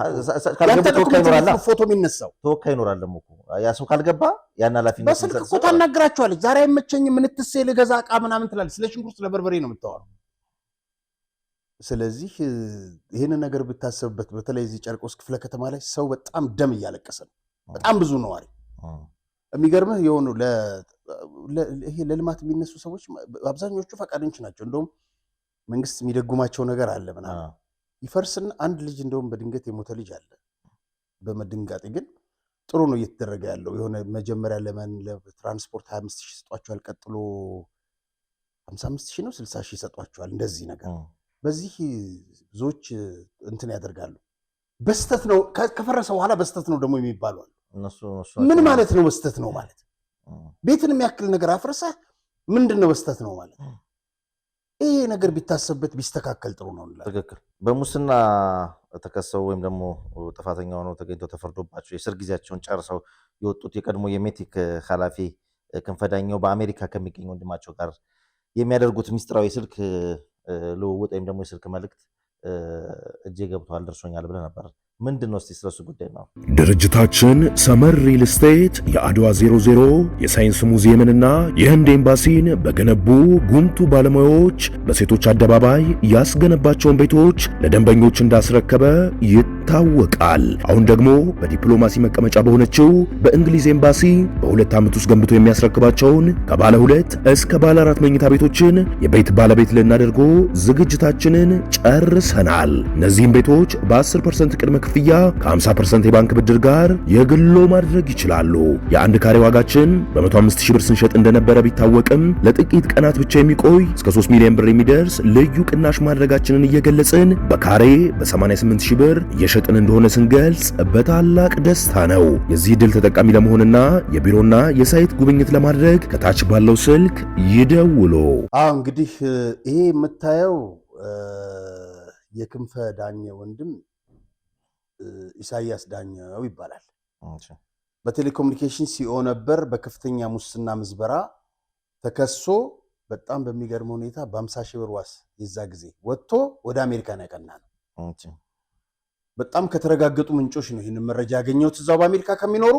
ፎቶ የሚነሳው ተወካይ ይኖራል ደግሞ እኮ ያ ሰው ካልገባ ያን ኃላፊነት በስልክ እኮ ታናግራቸዋለች። ዛሬ አይመቸኝም ምንትሴ ልገዛ ዕቃ ምናምን ትላለች። ስለ ሽንኩርት ስለ በርበሬ ነው የምታወራው። ስለዚህ ይህንን ነገር ብታሰብበት፣ በተለይ እዚህ ጨርቆስ ክፍለ ከተማ ላይ ሰው በጣም ደም እያለቀሰ ነው። በጣም ብዙ ነዋሪ። የሚገርምህ የሆኑ ይሄ ለልማት የሚነሱ ሰዎች አብዛኞቹ ፈቃደኞች ናቸው። እንደውም መንግስት የሚደጉማቸው ነገር አለ ምናምን ይፈርስና አንድ ልጅ እንደውም በድንገት የሞተ ልጅ አለ። በመድንጋጤ ግን ጥሩ ነው እየተደረገ ያለው። የሆነ መጀመሪያ ለትራንስፖርት 25,000 ሰጧቸዋል። ቀጥሎ 55,000 ነው 60,000 ሰጧቸዋል። እንደዚህ ነገር በዚህ ብዙዎች እንትን ያደርጋሉ። በስተት ነው ከፈረሰ በኋላ በስተት ነው ደግሞ የሚባሉ አሉ። ምን ማለት ነው በስተት ነው ማለት? ቤትን የሚያክል ነገር አፍርሰህ ምንድነው በስተት ነው ማለት? ይሄ ነገር ቢታሰብበት ቢስተካከል ጥሩ ነው። ትክክል። በሙስና ተከሰው ወይም ደግሞ ጥፋተኛ ሆነው ተገኝተው ተፈርዶባቸው የእስር ጊዜያቸውን ጨርሰው የወጡት የቀድሞ የሜቴክ ኃላፊ ክንፈ ዳኘው በአሜሪካ ከሚገኝ ወንድማቸው ጋር የሚያደርጉት ሚስጥራዊ ስልክ ልውውጥ ወይም ደግሞ የስልክ መልእክት እጄ ገብቷል ደርሶኛል ብለህ ነበር። ምንድን ነው እስቲ ስለሱ ጉዳይ ነው? ድርጅታችን ሰመር ሪል ስቴት የአድዋ 00 የሳይንስ ሙዚየምንና የህንድ ኤምባሲን በገነቡ ጉምቱ ባለሙያዎች በሴቶች አደባባይ ያስገነባቸውን ቤቶች ለደንበኞች እንዳስረከበ ይታወቃል። አሁን ደግሞ በዲፕሎማሲ መቀመጫ በሆነችው በእንግሊዝ ኤምባሲ በ2 ዓመት ውስጥ ገንብቶ የሚያስረክባቸውን ከባለ 2 እስከ ባለ 4 መኝታ ቤቶችን የቤት ባለቤት ልናደርጎ ዝግጅታችንን ጨርሰናል። እነዚህም ቤቶች በ10% ቅድመ ክፍያ ከ50% የባንክ ብድር ጋር የግሎ ማድረግ ይችላሉ። የአንድ ካሬ ዋጋችን በ105,000 ብር ስንሸጥ እንደነበረ ቢታወቅም ለጥቂት ቀናት ብቻ የሚቆይ እስከ 3 ሚሊዮን ብር የሚደርስ ልዩ ቅናሽ ማድረጋችንን እየገለጽን በካሬ በ88,000 ብር እየሸጥን እንደሆነ ስንገልጽ በታላቅ ደስታ ነው። የዚህ ድል ተጠቃሚ ለመሆንና የቢሮና የሳይት ጉብኝት ለማድረግ ከታች ባለው ስልክ ይደውሉ። እንግዲህ ይሄ የምታየው የክንፈ ዳኘ ወንድም ኢሳያስ ዳኘው ይባላል። በቴሌኮሙኒኬሽን ሲኦ ነበር። በከፍተኛ ሙስና ምዝበራ ተከሶ በጣም በሚገርም ሁኔታ በ50,000 ብር ዋስ የዛ ጊዜ ወጥቶ ወደ አሜሪካን ያቀና ነው። በጣም ከተረጋገጡ ምንጮች ነው ይህንን መረጃ ያገኘሁት እዛው በአሜሪካ ከሚኖሩ።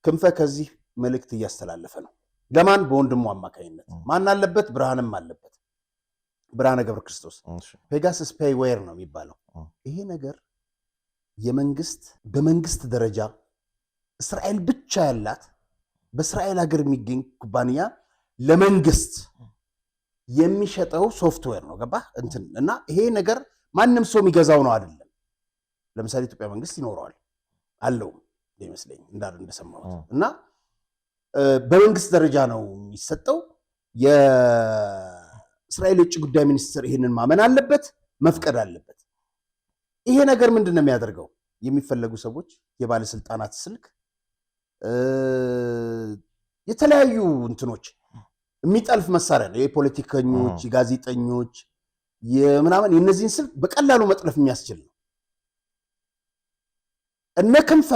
ክንፈ ከዚህ መልእክት እያስተላለፈ ነው። ለማን? በወንድሙ አማካኝነት። ማን አለበት? ብርሃንም አለበት። ብርሃነ ገብረ ክርስቶስ ፔጋሰስ ፔይዌር ነው የሚባለው። ይሄ ነገር በመንግስት ደረጃ እስራኤል ብቻ ያላት በእስራኤል ሀገር የሚገኝ ኩባንያ ለመንግስት የሚሸጠው ሶፍትዌር ነው። ገባህ? እንትን እና ይሄ ነገር ማንም ሰው የሚገዛው ነው አይደለም። ለምሳሌ ኢትዮጵያ መንግስት ይኖረዋል አለው ይመስለኝ እንደሰማሁት። እና በመንግስት ደረጃ ነው የሚሰጠው። የእስራኤል የውጭ ጉዳይ ሚኒስትር ይህንን ማመን አለበት፣ መፍቀድ አለበት። ይሄ ነገር ምንድን ነው የሚያደርገው? የሚፈለጉ ሰዎች የባለስልጣናት ስልክ፣ የተለያዩ እንትኖች የሚጠልፍ መሳሪያ ነው። የፖለቲከኞች፣ የጋዜጠኞች የምናምን የነዚህን ስልክ በቀላሉ መጥለፍ የሚያስችል ነው። እነ ክንፈ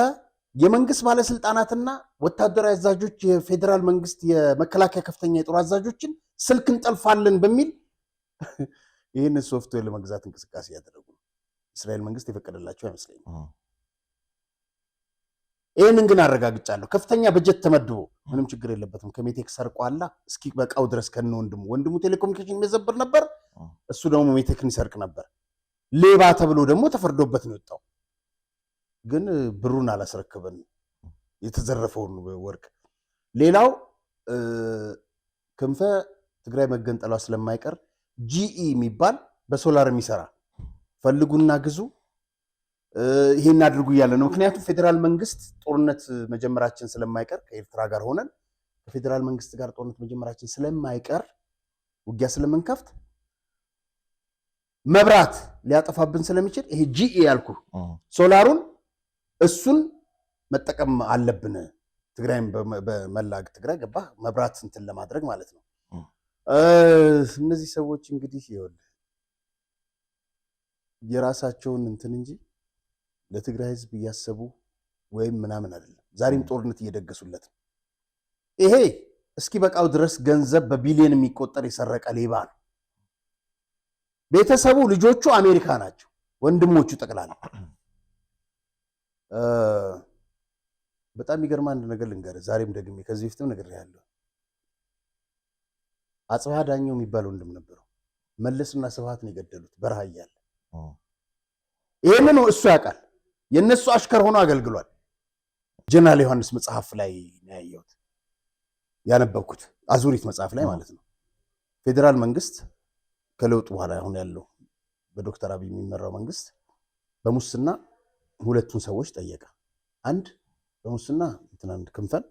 የመንግስት ባለስልጣናትና ወታደራዊ አዛዦች፣ የፌዴራል መንግስት የመከላከያ ከፍተኛ የጦር አዛዦችን ስልክ እንጠልፋለን በሚል ይህን ሶፍትዌር ለመግዛት እንቅስቃሴ ያደረጉ ነው። እስራኤል መንግስት የፈቀደላቸው አይመስለኝም። ይህንን ግን አረጋግጫለሁ። ከፍተኛ በጀት ተመድቦ ምንም ችግር የለበትም። ከሜቴክ ሰርቋላ እስኪ በቃው ድረስ ከነ ወንድሙ ቴሌኮሙኒኬሽን የሚዘብር ነበር፣ እሱ ደግሞ ሜቴክን ይሰርቅ ነበር። ሌባ ተብሎ ደግሞ ተፈርዶበት ነው የወጣው። ግን ብሩን አላስረከበን የተዘረፈውን ወርቅ። ሌላው ክንፈ ትግራይ መገንጠሏ ስለማይቀር ጂኢ የሚባል በሶላር የሚሰራ ፈልጉና ግዙ ይሄን አድርጉ እያለ ነው። ምክንያቱም ፌዴራል መንግስት ጦርነት መጀመራችን ስለማይቀር ከኤርትራ ጋር ሆነን ከፌዴራል መንግስት ጋር ጦርነት መጀመራችን ስለማይቀር ውጊያ ስለምንከፍት መብራት ሊያጠፋብን ስለሚችል ይሄ ጂኢ ያልኩ ሶላሩን እሱን መጠቀም አለብን። ትግራይም በመላግ ትግራይ ገባ መብራት እንትን ለማድረግ ማለት ነው። እነዚህ ሰዎች እንግዲህ ይኸውልህ የራሳቸውን እንትን እንጂ ለትግራይ ህዝብ እያሰቡ ወይም ምናምን አይደለም። ዛሬም ጦርነት እየደገሱለት ነው። ይሄ እስኪ በቃው ድረስ ገንዘብ በቢሊዮን የሚቆጠር የሰረቀ ሌባ ነው። ቤተሰቡ ልጆቹ አሜሪካ ናቸው፣ ወንድሞቹ ጠቅላላ። በጣም ይገርማ አንድ ነገር ልንገርህ፣ ዛሬም ደግሜ ከዚህ በፊትም ነግሬሃለሁ። አጽብሃ ዳኘው የሚባል ወንድም ነበረው። መለስና ስብሃትን የገደሉት በረሃ እያለ ይህንን እሱ ያውቃል። የእነሱ አሽከር ሆኖ አገልግሏል። ጀነራል ዮሐንስ መጽሐፍ ላይ ነው ያየሁት ያነበብኩት፣ አዙሪት መጽሐፍ ላይ ማለት ነው። ፌዴራል መንግስት ከለውጥ በኋላ አሁን ያለው በዶክተር አብይ የሚመራው መንግስት በሙስና ሁለቱን ሰዎች ጠየቀ። አንድ በሙስና አንድ ክንፈን፣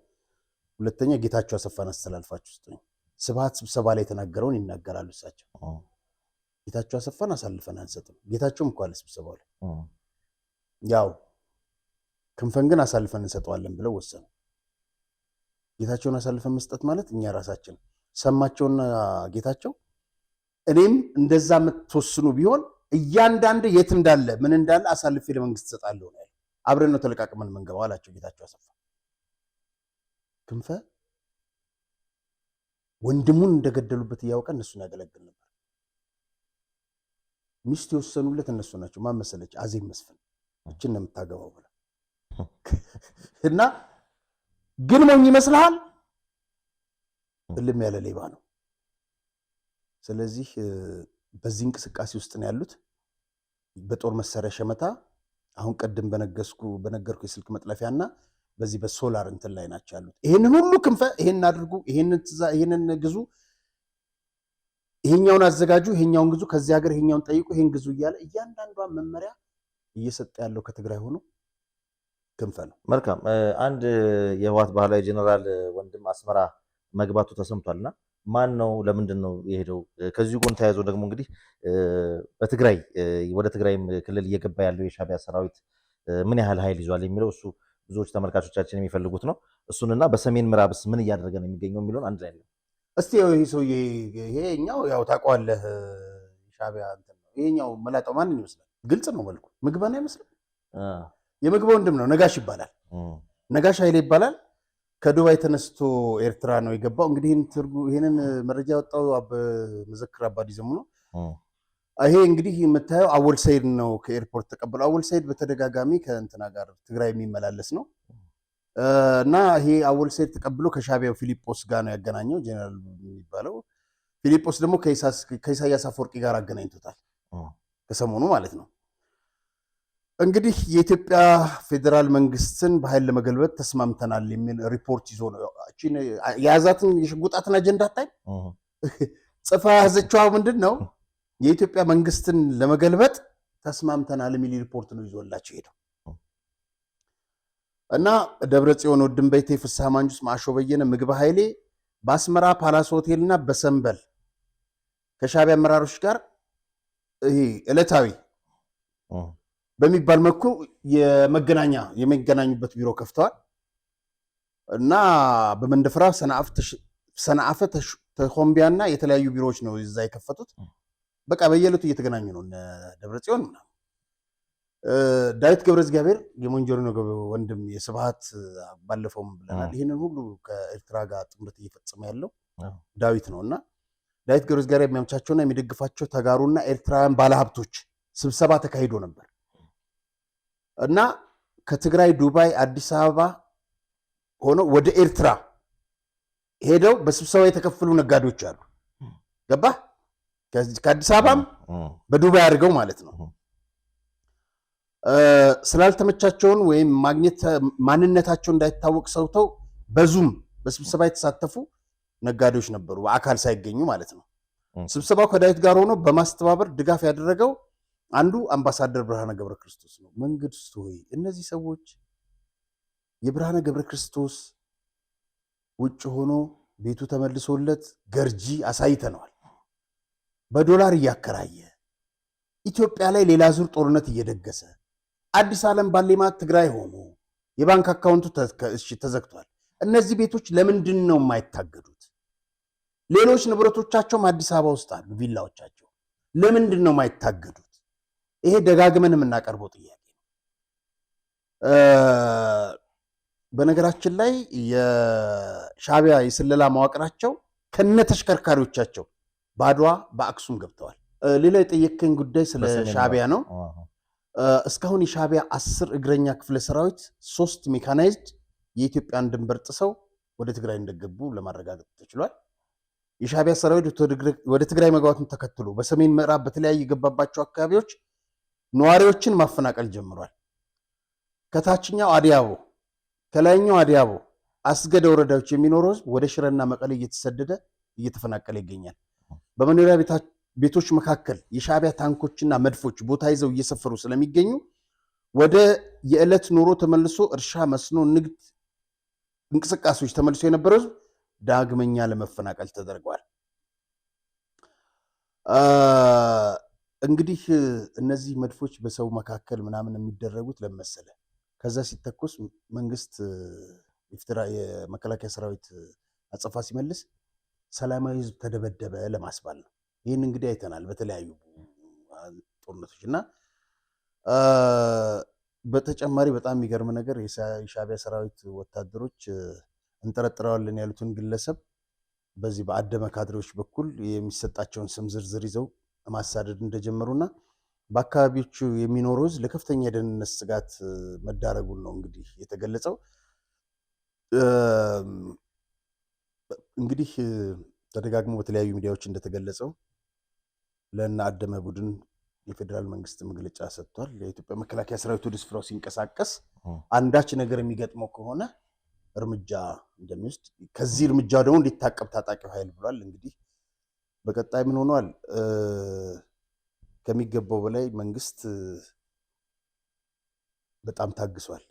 ሁለተኛ ጌታቸው አሰፋን አስተላልፋችሁ ስጡኝ። ስብሃት ስብሰባ ላይ የተናገረውን ይናገራሉ እሳቸው። ጌታቸው አሰፋን አሳልፈን አንሰጥም። ጌታቸውም እኮ አለ ስብሰባው ላይ ያው ክንፈን ግን አሳልፈን እንሰጠዋለን ብለው ወሰኑ። ጌታቸውን አሳልፈን መስጠት ማለት እኛ ራሳችን ሰማቸውና ጌታቸው እኔም እንደዛ የምትወስኑ ቢሆን እያንዳንድ የት እንዳለ ምን እንዳለ አሳልፌ ለመንግስት እሰጣለሁ ነው ያለው። አብረን ነው ተለቃቅመን መንገባው አላቸው ጌታቸው አሰፋ። ክንፈ ወንድሙን እንደገደሉበት እያወቀ እነሱን ያገለግል ነበር። ሚስት የወሰኑለት እነሱ ናቸው። ማን መሰለች? አዜብ መስፍን እችን ነው የምታገባው ብላ እና ግን ሞኝ ይመስልሃል? እልም ያለ ሌባ ነው። ስለዚህ በዚህ እንቅስቃሴ ውስጥ ነው ያሉት። በጦር መሳሪያ ሸመታ አሁን ቀደም በነገርኩ የስልክ መጥለፊያና በዚህ በሶላር እንትን ላይ ናቸው ያሉት። ይሄንን ሁሉ ክንፈ ይሄንን አድርጉ፣ ይሄንን ግዙ፣ ይሄኛውን አዘጋጁ፣ ይሄኛውን ግዙ፣ ከዚህ ሀገር ይሄኛውን ጠይቁ፣ ይሄን ግዙ እያለ እያንዳንዷን መመሪያ እየሰጠ ያለው ከትግራይ ሆኖ ክንፈ ነው። መልካም። አንድ የህወሓት ባህላዊ ጄኔራል ወንድም አስመራ መግባቱ ተሰምቷልና ማን ነው? ለምንድን ነው የሄደው? ከዚሁ ጎን ተያይዞ ደግሞ እንግዲህ በትግራይ ወደ ትግራይም ክልል እየገባ ያለው የሻዕቢያ ሰራዊት ምን ያህል ኃይል ይዟል የሚለው እሱ ብዙዎች ተመልካቾቻችን የሚፈልጉት ነው። እሱንና በሰሜን ምዕራብስ ምን እያደረገ ነው የሚገኘው የሚለውን አንድ ላይ ነው። እስቲ ይሄ ሰውዬ ይሄኛው ያው ታውቀዋለህ፣ ሻዕቢያ እንትን ነው። ይሄኛው መላጣው ማንን ይመስላል? ግልጽ ነው መልኩ። ምግበን አይመስልም? የምግብ ወንድም ነው። ነጋሽ ይባላል። ነጋሽ ኃይሌ ይባላል። ከዱባይ ተነስቶ ኤርትራ ነው የገባው። እንግዲህ ይህንን መረጃ ያወጣው መዘክር አባዲ ዘሙ ነው። ይሄ እንግዲህ የምታየው አወል ሰይድ ነው ከኤርፖርት ተቀብለው። አወል ሰይድ በተደጋጋሚ ከእንትና ጋር ትግራይ የሚመላለስ ነው እና ይሄ አወል ሰይድ ተቀብሎ ከሻዕቢያው ፊሊጶስ ጋር ነው ያገናኘው። ጀነራል የሚባለው ፊሊጶስ ደግሞ ከኢሳያስ አፈወርቂ ጋር አገናኝቶታል ከሰሞኑ ማለት ነው። እንግዲህ የኢትዮጵያ ፌዴራል መንግስትን በኃይል ለመገልበጥ ተስማምተናል የሚል ሪፖርት ይዞ ነው የያዛትን የሽጉጣትን አጀንዳ ታይ ጽፋ ያዘችው ምንድን ነው? የኢትዮጵያ መንግስትን ለመገልበጥ ተስማምተናል የሚል ሪፖርት ነው ይዞላቸው ሄደው እና ደብረጽዮን ወድንበይቴ፣ ፍስሐ ማንጁስ፣ ማሾ በየነ፣ ምግብ ኃይሌ በአስመራ ፓላስ ሆቴልና በሰንበል ከሻዕቢያ አመራሮች ጋር ይሄ ዕለታዊ በሚባል መልኩ የሚገናኙበት ቢሮ ከፍተዋል እና በመንደፍራ ሰንዓፈ ተኮምቢያና የተለያዩ ቢሮዎች ነው እዛ የከፈቱት። በቃ በየዕለቱ እየተገናኙ ነው እነ ደብረጽዮን ምናምን። ዳዊት ገብረ እግዚአብሔር የሞንጆሪኖ ወንድም የስብሃት ባለፈውም ብለናል። ይህንን ሁሉ ከኤርትራ ጋር ጥምረት እየፈጸመ ያለው ዳዊት ነው እና ዳዊት ገብረ እግዚአብሔር የሚያመቻቸውና የሚደግፋቸው ተጋሩና ኤርትራውያን ባለሀብቶች ስብሰባ ተካሂዶ ነበር እና ከትግራይ ዱባይ፣ አዲስ አበባ ሆነው ወደ ኤርትራ ሄደው በስብሰባ የተከፈሉ ነጋዴዎች አሉ። ገባ ከአዲስ አበባም በዱባይ አድርገው ማለት ነው። ስላልተመቻቸውን ወይም ማንነታቸው እንዳይታወቅ ሰውተው በዙም በስብሰባ የተሳተፉ ነጋዴዎች ነበሩ፣ በአካል ሳይገኙ ማለት ነው። ስብሰባው ከዳዊት ጋር ሆኖ በማስተባበር ድጋፍ ያደረገው አንዱ አምባሳደር ብርሃነ ገብረ ክርስቶስ ነው። መንግስቱ ሆይ እነዚህ ሰዎች የብርሃነ ገብረ ክርስቶስ ውጭ ሆኖ ቤቱ ተመልሶለት ገርጂ አሳይተነዋል። በዶላር እያከራየ ኢትዮጵያ ላይ ሌላ ዙር ጦርነት እየደገሰ አዲስ ዓለም ባሌማት ትግራይ ሆኖ የባንክ አካውንቱ ተዘግቷል። እነዚህ ቤቶች ለምንድን ነው የማይታገዱት? ሌሎች ንብረቶቻቸውም አዲስ አበባ ውስጥ አሉ፣ ቪላዎቻቸው ለምንድን ነው የማይታገዱት? ይሄ ደጋግመን የምናቀርበው ጥያቄ ነው። በነገራችን ላይ የሻዕቢያ የስለላ መዋቅራቸው ከነተሽከርካሪዎቻቸው በአድዋ በአክሱም ገብተዋል። ሌላ የጠየቀኝ ጉዳይ ስለ ሻዕቢያ ነው። እስካሁን የሻዕቢያ 10 እግረኛ ክፍለ ሰራዊት 3 ሜካናይዝድ የኢትዮጵያን ድንበር ጥሰው ወደ ትግራይ እንደገቡ ለማረጋገጥ ተችሏል። የሻዕቢያ ሰራዊት ወደ ትግራይ መግባቱን ተከትሎ በሰሜን ምዕራብ በተለያዩ የገባባቸው አካባቢዎች ነዋሪዎችን ማፈናቀል ጀምሯል። ከታችኛው አዲያቦ፣ ከላይኛው አዲያቦ፣ አስገደ ወረዳዎች የሚኖረው ህዝብ ወደ ሽረና መቀሌ እየተሰደደ እየተፈናቀለ ይገኛል። በመኖሪያ ቤቶች መካከል የሻዕቢያ ታንኮችና መድፎች ቦታ ይዘው እየሰፈሩ ስለሚገኙ ወደ የዕለት ኑሮ ተመልሶ እርሻ፣ መስኖ፣ ንግድ እንቅስቃሴዎች ተመልሶ የነበረው ህዝብ ዳግመኛ ለመፈናቀል ተደርገዋል። እንግዲህ እነዚህ መድፎች በሰው መካከል ምናምን የሚደረጉት ለመሰለ ከዛ ሲተኮስ መንግስት የመከላከያ ሰራዊት አጸፋ ሲመልስ ሰላማዊ ህዝብ ተደበደበ ለማስባል ነው። ይህን እንግዲህ አይተናል በተለያዩ ጦርነቶች እና በተጨማሪ በጣም የሚገርም ነገር የሻዕቢያ ሰራዊት ወታደሮች እንጠረጥረዋለን ያሉትን ግለሰብ በዚህ በአደመ ካድሬዎች በኩል የሚሰጣቸውን ስም ዝርዝር ይዘው ማሳደድ እንደጀመሩና በአካባቢዎቹ የሚኖረው ህዝብ ለከፍተኛ የደህንነት ስጋት መዳረጉን ነው እንግዲህ የተገለጸው። እንግዲህ ተደጋግሞ በተለያዩ ሚዲያዎች እንደተገለጸው ለእነ አደመ ቡድን የፌዴራል መንግስት መግለጫ ሰጥቷል። የኢትዮጵያ መከላከያ ሰራዊት ወደ ስፍራው ሲንቀሳቀስ አንዳች ነገር የሚገጥመው ከሆነ እርምጃ እንደሚወስድ፣ ከዚህ እርምጃው ደግሞ እንዲታቀብ ታጣቂው ኃይል ብሏል። እንግዲህ በቀጣይ ምን ሆኗል? ከሚገባው በላይ መንግስት በጣም ታግሷል።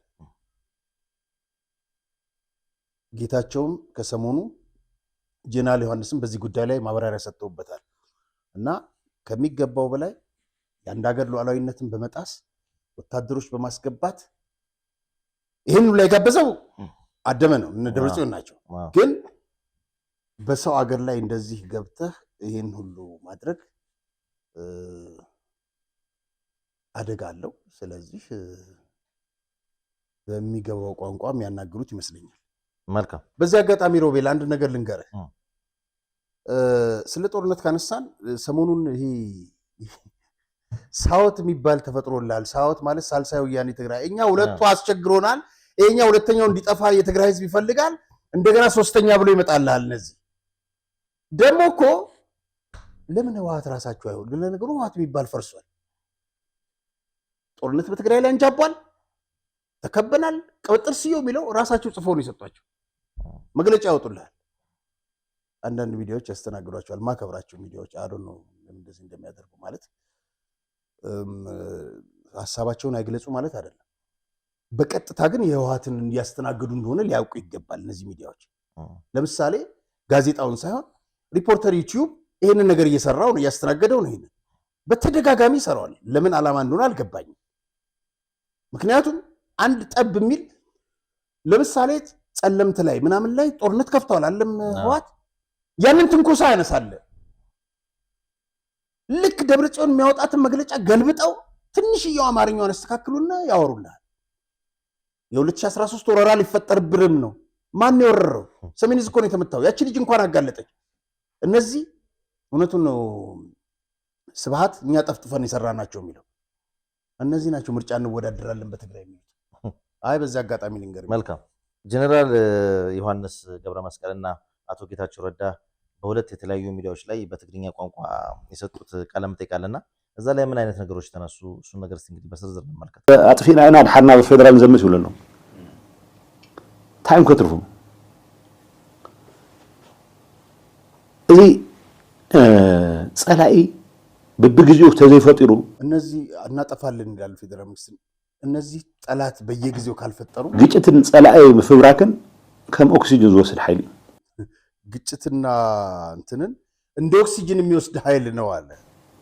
ጌታቸውም ከሰሞኑ ጄኔራል ዮሐንስም በዚህ ጉዳይ ላይ ማብራሪያ ሰጥተውበታል እና ከሚገባው በላይ የአንድ ሀገር ሉዓላዊነትን በመጣስ ወታደሮች በማስገባት ይህን ላይ ጋበዘው አደመ ነው፣ እነ ደብረጽዮን ናቸው። ግን በሰው ሀገር ላይ እንደዚህ ገብተህ ይህን ሁሉ ማድረግ አደጋ አለው። ስለዚህ በሚገባው ቋንቋ የሚያናግሩት ይመስለኛል። መልካም። በዚህ አጋጣሚ ሮቤል አንድ ነገር ልንገርህ። ስለ ጦርነት ካነሳን ሰሞኑን ይሄ ሳወት የሚባል ተፈጥሮላል። ሳወት ማለት ሳልሳይ ወያኔ ትግራይ። እኛ ሁለቱ አስቸግሮናል። ይሄኛ ሁለተኛው እንዲጠፋ የትግራይ ህዝብ ይፈልጋል። እንደገና ሶስተኛ ብሎ ይመጣልሃል። እነዚህ ደግሞ እኮ ለምን ህወሓት ራሳቸው አይሆን? ለነገሩ ህወሓት የሚባል ፈርሷል። ጦርነት በትግራይ ላይ እንጃቧል። ተከበናል። ቅብጥር ስየው የሚለው ራሳቸው ጽፎ ነው የሰጧቸው። መግለጫ ያወጡልሃል። አንዳንድ ሚዲያዎች ያስተናግዷቸዋል። ማከብራቸው ሚዲያዎች አዶ ነው እንደዚህ እንደሚያደርጉ ማለት ሀሳባቸውን አይግለጹ ማለት አይደለም። በቀጥታ ግን የህወሓትን እንዲያስተናግዱ እንደሆነ ሊያውቁ ይገባል እነዚህ ሚዲያዎች። ለምሳሌ ጋዜጣውን ሳይሆን ሪፖርተር ዩቲዩብ ይሄንን ነገር እየሰራው ነው እያስተናገደው ነው። ይሄንን በተደጋጋሚ ይሰራዋል። ለምን ዓላማ እንደሆነ አልገባኝም። ምክንያቱም አንድ ጠብ የሚል ለምሳሌ ጸለምት ላይ ምናምን ላይ ጦርነት ከፍተዋል አለም ህወሓት ያንን ትንኮሳ ያነሳል። ልክ ደብረጽዮን የሚያወጣትን መግለጫ ገልብጠው ትንሽዬው አማርኛውን አስተካክሉና ያወሩልሃል። የ2013 ወረራ ሊፈጠርብንም ነው። ማን የወረረው? ሰሜን ዕዝ እኮ ነው የተመታው። ያቺ ልጅ እንኳን አጋለጠች። እነዚህ እውነቱን ነው ስብሃት እኛ ጠፍጥፈን የሰራናቸው የሚለው እነዚህ ናቸው። ምርጫ እንወዳደራለን በትግራይ የሚሉት። አይ በዚህ አጋጣሚ ልንገር። መልካም ጀነራል ዮሐንስ ገብረ መስቀልና አቶ ጌታቸው ረዳ በሁለት የተለያዩ ሚዲያዎች ላይ በትግርኛ ቋንቋ የሰጡት ቃለ መጠይቅ አለና እዛ ላይ ምን አይነት ነገሮች ተነሱ? እሱን ነገር እስቲ እንግዲህ በዝርዝር እንመልከት። አጥፊና እና ድሓና በፌደራል ዘምስ ይብለሉ ታይም ከትርፉ እዚ ጸላኢ በብግዚኡ ተዘይፈጥሩ እነዚህ እናጠፋለን ይላል ፌደራል መንግስት። እነዚህ ጠላት በየጊዜው ካልፈጠሩ ግጭትን ጸላኢ ምፍብራክን ከም ኦክሲጅን ዝወስድ ኃይል ግጭትና እንትንን እንደ ኦክሲጅን የሚወስድ ኃይል ነው አለ።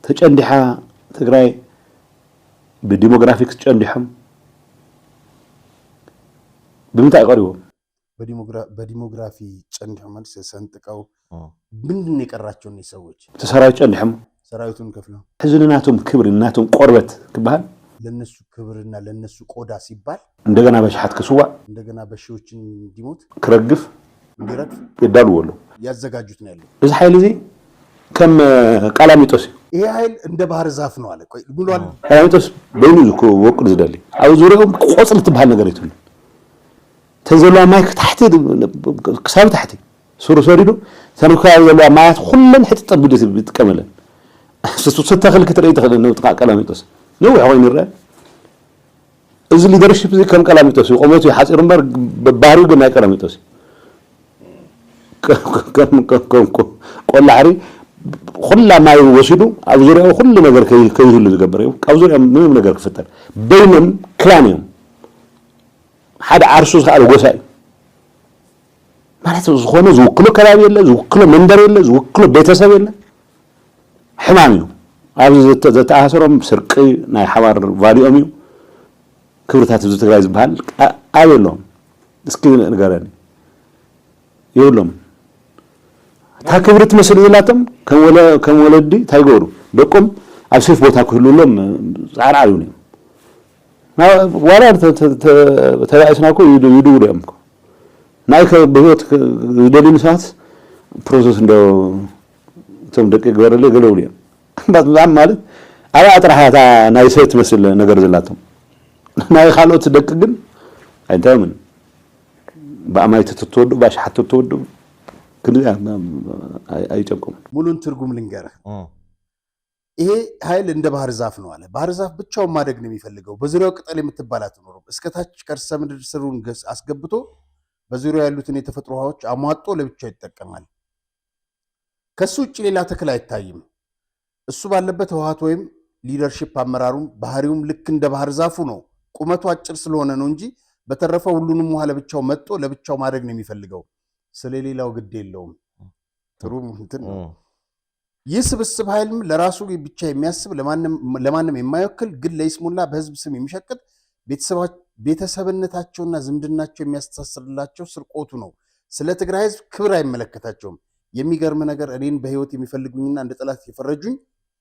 ተጨንዲሓ ትግራይ በዲሞግራፊክስ ጨንዲሖም ብምንታይ ቀሪቦም በዲሞግራፊ ጨንዲሖም ማለት ሰንጥቀው ምንድን ነው የቀራቸው እነዚህ ሰዎች? ተሰራዊት ጨንዲሖም ሰራዊቱን ከፍለው ሕዝንናቶም ክብር እናቶም ቆርበት ክባል ለነሱ ክብርና ለነሱ ቆዳ ሲባል እንደገና በሽሓት ክስዋዕ እንደገና በሺዎችን እንዲሞት ክረግፍ እንዲረግፍ ይዳልወሉ ያዘጋጁት ነው ያለው። እዚ ኃይል እዚ ከም ቃላሚጦስ ይሄ ኃይል እንደ ባህር ዛፍ ነው አለ። ቆይ ብሏል። ቃላሚጦስ በይኑ ዝኮ ወቅል ዝደሊ ኣብ ዙርያኦም ቆጽል ትበሃል ነገር ይትሉ ተዘለዋ ማይ ታሕቲ ክሳብ ታሕቲ ስሩ ሰሪዱ ተንኳ ዘለዋ ማያት ኩለን ሕጥ ጠብድ ይጥቀመለን ስተተኽል ክትርኢ ትኽእል ነው ጥቃ ቃላሚጦስ ነው ይሆን ይረአ እዚ ሊደርሺፕ እዚ ከም ቃላሚጦስ ቆመቱ ሓፂር እምበር ባህሪው ግን ናይ ቃላሚጦስ ቆላሕሪ ኩላ ማይ ወሲዱ ኣብ ዙርያው ኩሉ ነገር ከይህሉ ዝገብር እዩ። ኣብ ዙርያው ምንም ነገር ክፍጠር በይኖም ክላን እዮም። ሓደ ዓርሱ ዝኸኣለ ጎሳ እዩ ማለት ዝኾነ ዝውክሎ ከባቢ የለ፣ ዝውክሎ መንደር የለ፣ ዝውክሎ ቤተሰብ የለ። ሕማም እዩ። ኣብዚ ዘተኣሳሰሮም ስርቂ ናይ ሓባር ቫልዮም እዩ። ክብርታት ህዝቢ ትግራይ ዝበሃል ኣብ የለዎም። እስኪ ንገረኒ የብሎም تا كبرت مسل زلاتهم كم ولدي تايغورو دقم على سيف بوتا كلهم صار عيوني ما ولا تبعسناكو يدو يمكو نايك بهوت دليل ساعات بروسس እንደው ተም ደቂቅ ገረለ ገለውልያ ባዛም ማለት አያ አጥራሃታ ናይ ሴት መስል ነገር ዘላቶም ናይ खाሎት ደቅ ግን አይታምን በአማይት ተተወዱ ባሽሐት ተተወዱ كندا አይጨቁም ሙሉን ትርጉም ልንገርህ። ይሄ ኃይል እንደ ባህር ዛፍ ነው አለ። ባህር ዛፍ ብቻውን ማደግ ነው የሚፈልገው። በዙሪያው ቅጠል የምትባል አትኖርም። እስከታች ከርሰ ምድር ስሩን አስገብቶ በዙሪያው ያሉትን የተፈጥሮ ውሃዎች አሟጦ ለብቻው ይጠቀማል። ከሱ ውጭ ሌላ ተክል አይታይም። እሱ ባለበት ህወሓት ወይም ሊደርሺፕ አመራሩም ባህሪውም ልክ እንደ ባህር ዛፉ ነው። ቁመቱ አጭር ስለሆነ ነው እንጂ በተረፈው ሁሉንም ውሃ ለብቻው መጥቶ ለብቻው ማደግ ነው የሚፈልገው። ስለሌላው ግድ የለውም። ጥሩ እንትን ነው። ይህ ስብስብ ኃይልም ለራሱ ብቻ የሚያስብ ለማንም የማይወክል ግን ለይስሙላ በህዝብ ስም የሚሸቅጥ ቤተሰብነታቸውና ዝምድናቸው የሚያስተሳስርላቸው ስርቆቱ ነው። ስለ ትግራይ ህዝብ ክብር አይመለከታቸውም። የሚገርም ነገር እኔን በህይወት የሚፈልጉኝና እንደ ጠላት የፈረጁኝ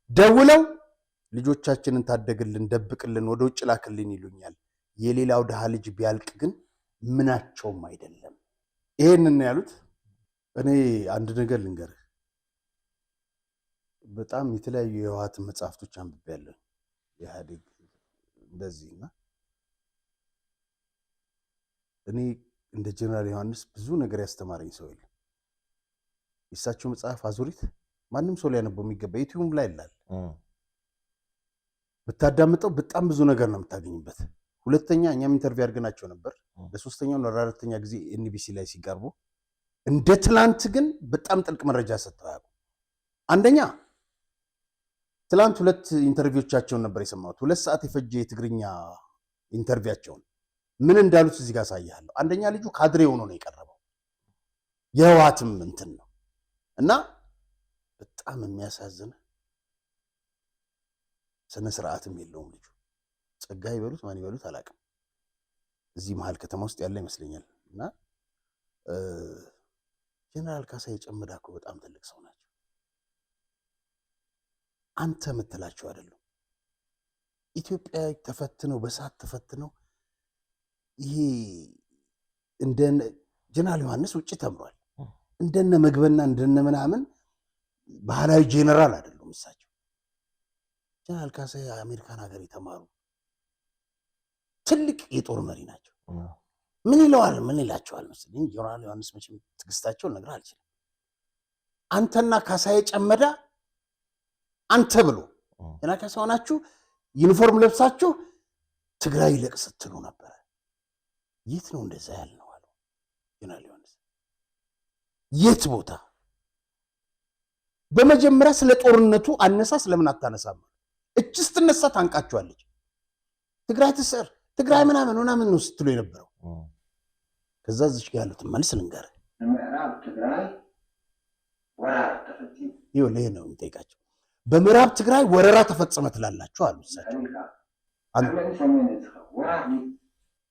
ደውለው ልጆቻችንን ታደግልን፣ ደብቅልን፣ ወደ ውጭ ላክልን ይሉኛል። የሌላው ድሃ ልጅ ቢያልቅ ግን ምናቸውም አይደለም። ይሄንን ያሉት። እኔ አንድ ነገር ልንገርህ፣ በጣም የተለያዩ የህወሓት መጽሐፍቶች አንብቤያለሁ። ኢህአዴግ እንደዚህና እኔ እንደ ጀነራል ዮሐንስ ብዙ ነገር ያስተማረኝ ሰው የለም። የእሳቸው መጽሐፍ አዙሪት ማንም ሰው ሊያነበው የሚገባ ዩቲዩብ ላይ ይላል። ብታዳምጠው በጣም ብዙ ነገር ነው የምታገኝበት። ሁለተኛ እኛም ኢንተርቪው አድርገናቸው ነበር። ለሶስተኛው ለአራተኛ ጊዜ ኤንቢሲ ላይ ሲቀርቡ እንደ ትላንት ግን በጣም ጥልቅ መረጃ ሰጥተው ያውቁ። አንደኛ ትላንት ሁለት ኢንተርቪዎቻቸውን ነበር የሰማሁት። 2 ሰዓት የፈጀ የትግርኛ ኢንተርቪያቸውን ምን እንዳሉት እዚህ ጋር ሳያለሁ። አንደኛ ልጁ ካድሬ ሆኖ ነው የቀረበው የህወሓትም እንትን ነው እና በጣም የሚያሳዝን ስነ ስርዓትም የለውም ልጁ። ጸጋ ይበሉት ማን ይበሉት አላውቅም። እዚህ መሀል ከተማ ውስጥ ያለ ይመስለኛል። እና ጀነራል ካሳዬ ጨመዳ እኮ በጣም ትልቅ ሰው ናቸው። አንተ የምትላቸው አይደሉም። ኢትዮጵያ ተፈትነው በሳት ተፈትነው ይሄ እንደ ጀነራል ዮሐንስ ውጭ ተምሯል። እንደነ መግበና እንደነ ምናምን ባህላዊ ጄኔራል አይደሉም እሳቸው። ጀነራል ካሳዬ አሜሪካን ሀገር የተማሩ ትልቅ የጦር መሪ ናቸው። ምን ይለዋል ምን ይላቸዋል መሰለኝ ጀነራል ዮሐንስ መቼም ትግስታቸውን ነገር አልችልም። አንተና ካሳዬ ጨመዳ አንተ ብሎ ጀነራል ካሳዬ ሆናችሁ ዩኒፎርም ለብሳችሁ ትግራይ ይለቅ ስትሉ ነበር። የት ነው እንደዛ ያልነው አሉ ጀነራል ዮሐንስ። የት ቦታ? በመጀመሪያ ስለ ጦርነቱ አነሳስ ለምን አታነሳም? እቺ ስትነሳ ታንቃቸዋለች። ትግራይ ትስር ትግራይ ምናምን ነው ስትሉ የነበረው። ከዛ እዚህ ጋር ያሉት መልስ ልንገርህ። ምዕራብ ትግራይ ወረራ ተፈጸመ። ይሄ ነው የሚጠይቃቸው። በምዕራብ ትግራይ ወረራ ተፈጸመ ትላላችሁ አሉ እሳቸው።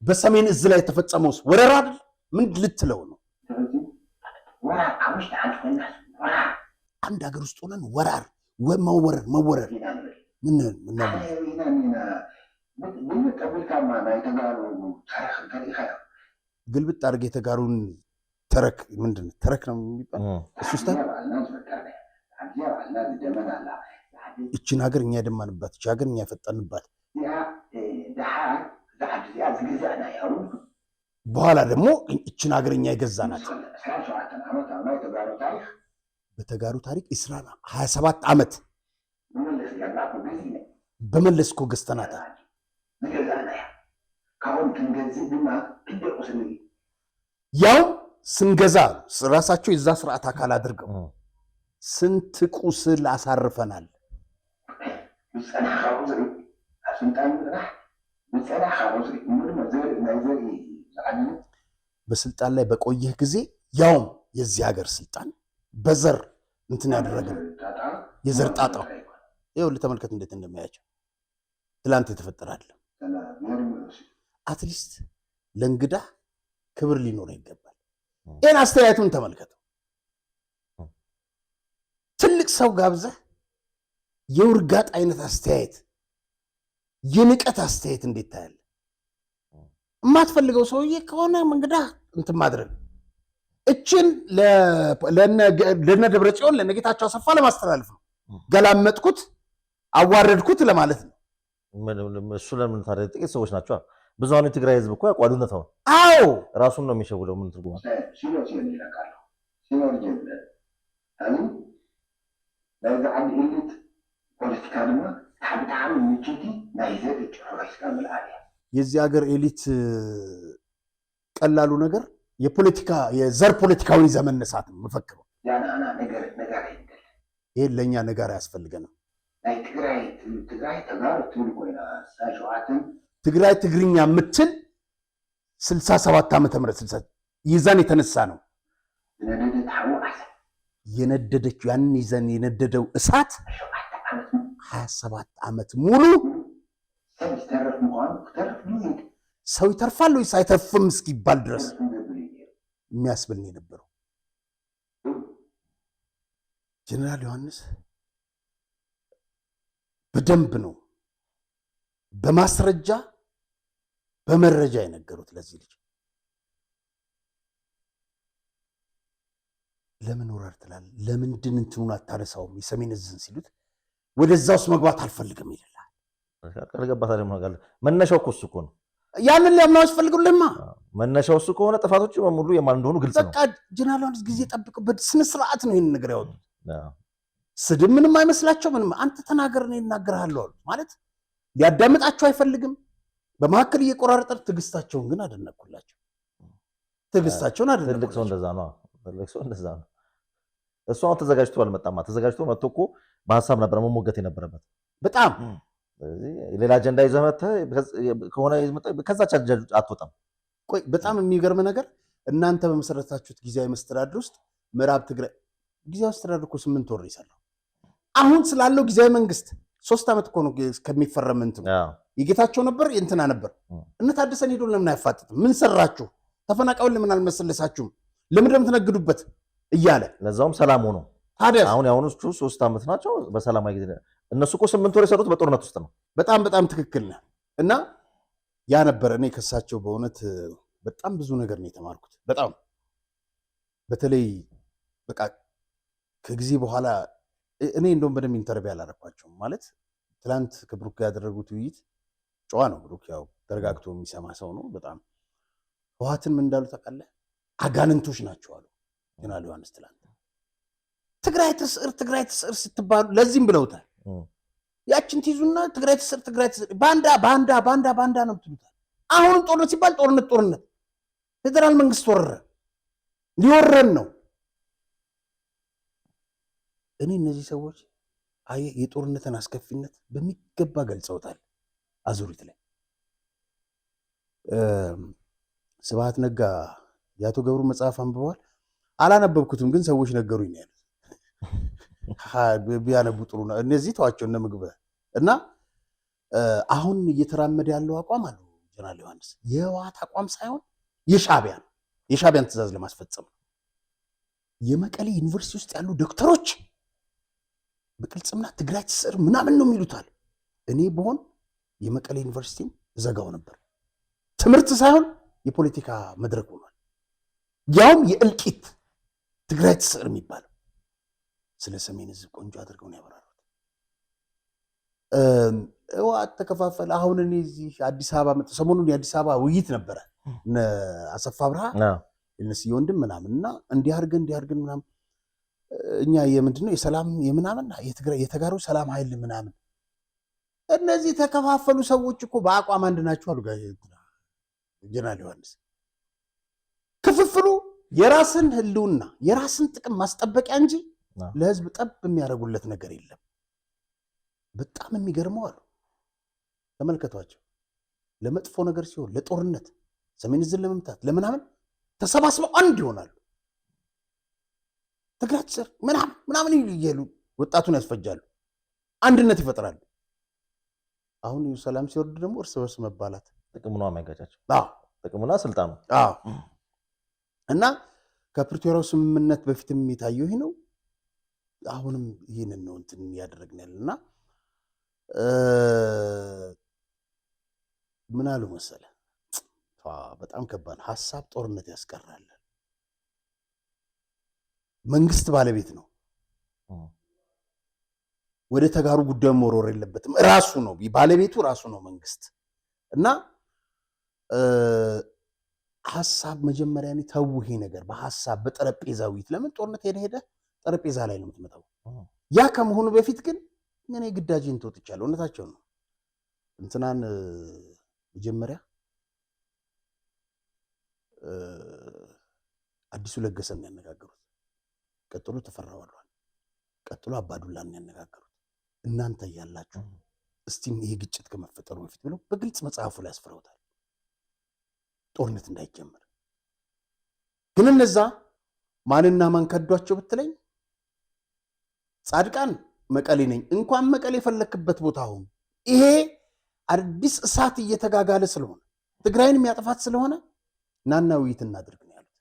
በሰሜን እዝ ላይ የተፈጸመውስ ወረራ አይደል? ምን ልትለው ነው? አንድ ሀገር ውስጥ ሆነን ወራር መወረር ግልብጥ አድርጌ የተጋሩን ተረክ ምንድን ነው ተረክ ነው የሚባል እሱ ውስጥ እችን ሀገር እኛ የደማንባት እች ሀገር እኛ የፈጠንባት በኋላ ደግሞ እችን ሀገር እኛ የገዛናት በተጋሩ ታሪክ ኢስራና 27 ዓመት በመለስ እኮ ገዝተናታል። ያው ስንገዛ ራሳቸው የዛ ስርዓት አካል አድርገው ስንት ቁስል አሳርፈናል። በስልጣን ላይ በቆየህ ጊዜ ያውም የዚህ ሀገር ስልጣን በዘር እንትን ያደረገ የዘር ጣጣው ይኸውልህ ተመልከት እንዴት እንደሚያያቸው ትላንት የተፈጠረ አይደለም። አትሊስት ለእንግዳ ክብር ሊኖር ይገባል። ይህን አስተያየቱን ተመልከተው። ትልቅ ሰው ጋብዘህ የውርጋጥ አይነት አስተያየት የንቀት አስተያየት እንዴት ታያለህ? የማትፈልገው ሰውዬ ከሆነ እንግዳ እንትን ማድረግ እችን ለነ ደብረ ጽዮን ለነጌታቸው አሰፋ ለማስተላለፍ ነው። ገላመጥኩት አዋረድኩት ለማለት ነው። እሱ ለምን ታዲያ ጥቂት ሰዎች ናቸው። ብዙሃኑ የትግራይ ህዝብ እኮ ያውቃል እውነታውን። አዎ ራሱን ነው የሚሸውለው። ምን ትርጉም አለው? የዚህ ሀገር ኤሊት ቀላሉ ነገር የፖለቲካ የዘር ፖለቲካውን ይዘህ መነሳት ነው መፈክረው። ይሄን ለእኛ ነገር አያስፈልገንም። ትግራይ ትግርኛ የምትል 67 ዓመተ ምህረት 60 ይዘን የተነሳ ነው የነደደችው። ያንን ይዘን የነደደው እሳት 27 ዓመት ሙሉ ሰው ይተርፋል ወይስ አይተርፍም እስኪባል ድረስ የሚያስብል ነው የነበረው። ጀነራል ዮሐንስ በደንብ ነው በማስረጃ በመረጃ የነገሩት ለዚህ ልጅ። ለምን ወራር ትላለህ? ለምንድን እንትኑን አታነሳውም? የሰሜን እዝን ሲሉት ወደዛ ውስጥ መግባት አልፈልግም ይላል። ካልገባታ ደግሞ ነገር መነሻው እኮ እሱ እኮ ነው። ያንን ሊያምናው ያስፈልጉልማ። መነሻው እሱ ከሆነ ጥፋቶቹ በሙሉ የማን እንደሆኑ ግልጽ ነው። በቃ ጀነራል ዮሐንስ ጊዜ ጠብቅበት፣ ስነ ስርዓት ነው ይሄን ነገር ያወጡት። ስድብ ምንም አይመስላቸው። ምንም አንተ ተናገር ነው ይናገርሃለሁ አሉ ማለት ሊያዳምጣቸው አይፈልግም። በመካከል እየቆራረጠ ትዕግስታቸውን ግን አደነቅኩላቸው። ትዕግስታቸውን አደነቅኩላቸው። ትልቅ ሰው እንደዛ ነው። ትልቅ ሰው እንደዛ ነው። እሱ አሁን ተዘጋጅቶ አልመጣማ። ተዘጋጅቶ መጥቶ እኮ በሀሳብ ነበር መሞገት የነበረበት። በጣም ሌላ አጀንዳ ይዘህ መጥተህ ከሆነ ከዛች አትወጣም። ቆይ በጣም የሚገርም ነገር እናንተ በመሰረታችሁት ጊዜያዊ መስተዳድር ውስጥ ምዕራብ ትግራይ ጊዜያዊ መስተዳድር እኮ 8 ወር ይሰራል። አሁን ስላለው ጊዜያዊ መንግስት 3 ዓመት እኮ ነው ከሚፈረም እንትኑ የጌታቸው ነበር እንትና ነበር። እነ ታደሰን ሄዶ ለምን አይፋጥጥም? ምን ሰራችሁ? ተፈናቃዩን ለምን አልመሰለሳችሁም? ለምን እንደምትነግዱበት እያለ ለዛውም ሰላም ሆኖ ታዲያ አሁን ያሁኑቹ 3 ዓመት ናቸው በሰላማዊ ጊዜ። እነሱ እኮ 8 ወር የሰሩት በጦርነት ውስጥ ነው። በጣም ትክክል ነህ። እና ያ ነበር እኔ ከሳቸው በእውነት በጣም ብዙ ነገር ነው የተማርኩት። በጣም በተለይ በቃ ከጊዜ በኋላ እኔ እንደውም በደንብ ኢንተርቪው አላረኳቸውም። ማለት ትላንት ከብሩክ ጋር ያደረጉት ውይይት ጨዋ ነው። ብሩክ ያው ተረጋግቶ የሚሰማ ሰው ነው። በጣም ህወሓትን ምን እንዳሉ ታውቃለህ? አጋንንቶች ናቸው አሉ ጀነራል ዮሐንስ ትላንት። ትግራይ ትስዕር ስትባሉ ለዚህም ብለውታል። ያችን ትይዙና ትግራይ ትስዕር ባንዳ ነው ትሉታል። አሁንም ጦርነት ሲባል ጦርነት ፌዴራል መንግስት ወረረ፣ ሊወረን ነው። እኔ እነዚህ ሰዎች የጦርነትን አስከፊነት በሚገባ ገልጸውታል። አዙሪት ላይ ስብሐት ነጋ የአቶ ገብሩ መጽሐፍ አንብበዋል? አላነበብኩትም፣ ግን ሰዎች ነገሩኝ ነው ያሉት። ቢያነቡ ጥሩ ነው። እነዚህ ተዋቸው እነ ምግብ እና አሁን እየተራመደ ያለው አቋም አለው ጀነራል ዮሐንስ የህወሓት አቋም ሳይሆን የሻዕቢያን ትእዛዝ ለማስፈጸም ነው። የመቀሌ ዩኒቨርሲቲ ውስጥ ያሉ ዶክተሮች በቅልጽምና ትግራይ ትስዕር ምናምን ነው የሚሉታል። እኔ በሆን የመቀሌ ዩኒቨርሲቲን ዘጋው ነበር። ትምህርት ሳይሆን የፖለቲካ መድረክ ሆኗል። ያውም የእልቂት ትግራይ ትስዕር የሚባለው ስለ ሰሜን ህዝብ ቆንጆ አድርገው ነው ያበራሩት። ህወሓት ተከፋፈለ። አሁን እኔ እዚህ አዲስ አበባ መጣሁ። ሰሞኑን የአዲስ አበባ ውይይት ነበረ። አሰፋ ብርሃ የነስዬ ወንድም ምናምን እና እንዲህ አድርገን ምናምን እኛ የምንድነው የሰላም የምናምን የተጋሩ ሰላም ኃይል ምናምን እነዚህ ተከፋፈሉ ሰዎች እኮ በአቋም አንድ ናቸው አሉ ጀነራል ዮሐንስ። ክፍፍሉ የራስን ህልውና የራስን ጥቅም ማስጠበቂያ እንጂ ለህዝብ ጠብ የሚያደርጉለት ነገር የለም። በጣም የሚገርመው አሉ ተመልከቷቸው። ለመጥፎ ነገር ሲሆን ለጦርነት ሰሜን ዕዝን ለመምታት ለምናምን ተሰባስበው አንድ ይሆናሉ። ትግራይ ትስዕር ምናምን ይሉ ወጣቱን ያስፈጃሉ፣ አንድነት ይፈጥራሉ። አሁን ሰላም ሲወርድ ደግሞ እርስ በርስ መባላት ጥቅሙ ነው የሚያጋጫቸው። ጥቅሙና ስልጣኑ እና ከፕሪቶሪያው ስምምነት በፊትም የታየው ይሄ ነው። አሁንም ይህንን ነው እንትን እያደረግን ያለና ምን አሉ መሰለ በጣም ከባድ ሀሳብ ጦርነት ያስቀራል። መንግስት ባለቤት ነው። ወደ ተጋሩ ጉዳይ መወረር የለበትም። ራሱ ነው ባለቤቱ፣ ራሱ ነው መንግስት እና ሀሳብ መጀመሪያ ነው ተው። ይሄ ነገር በሀሳብ በጠረጴዛ ውይይት ለምን ጦርነት ሄደ ጠረጴዛ ላይ ነው የምትመጣው። ያ ከመሆኑ በፊት ግን እኔ ግዳጅን ተወጥቻለሁ። እውነታቸው ነው። እንትናን መጀመሪያ አዲሱ ለገሰን ያነጋገሩት፣ ቀጥሎ ተፈራ ዋልዋል፣ ቀጥሎ አባዱላን ያነጋገሩት። እናንተ እያላችሁ እስቲ ይሄ ግጭት ከመፈጠሩ በፊት ብለው በግልጽ መጽሐፉ ላይ አስፍረውታል፣ ጦርነት እንዳይጀመር። ግን እነዛ ማንና ማን ከዷቸው ብትለኝ ጻድቃን መቀሌ ነኝ። እንኳን መቀሌ የፈለክበት ቦታ አሁን ይሄ አዲስ እሳት እየተጋጋለ ስለሆነ ትግራይን የሚያጠፋት ስለሆነ ናና ውይይት እናድርግ ነው ያሉት።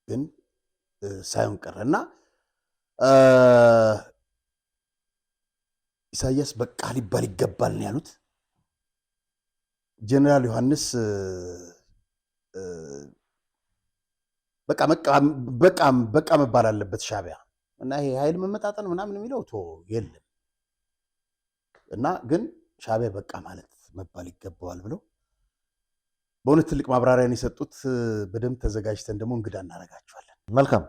ግን ሳይሆን ቀረና ኢሳያስ በቃ ሊባል ይገባል ነው ያሉት። ጀነራል ዮሐንስ በቃ መባል አለበት ሻዕቢያ እና ይሄ ኃይል መመጣጠን ምናምን የሚለው የለም እና ግን ሻዕቢያ በቃ ማለት መባል ይገባዋል ብለው በእውነት ትልቅ ማብራሪያን የሰጡት። በደንብ ተዘጋጅተን ደግሞ እንግዳ እናደርጋቸዋለን። መልካም።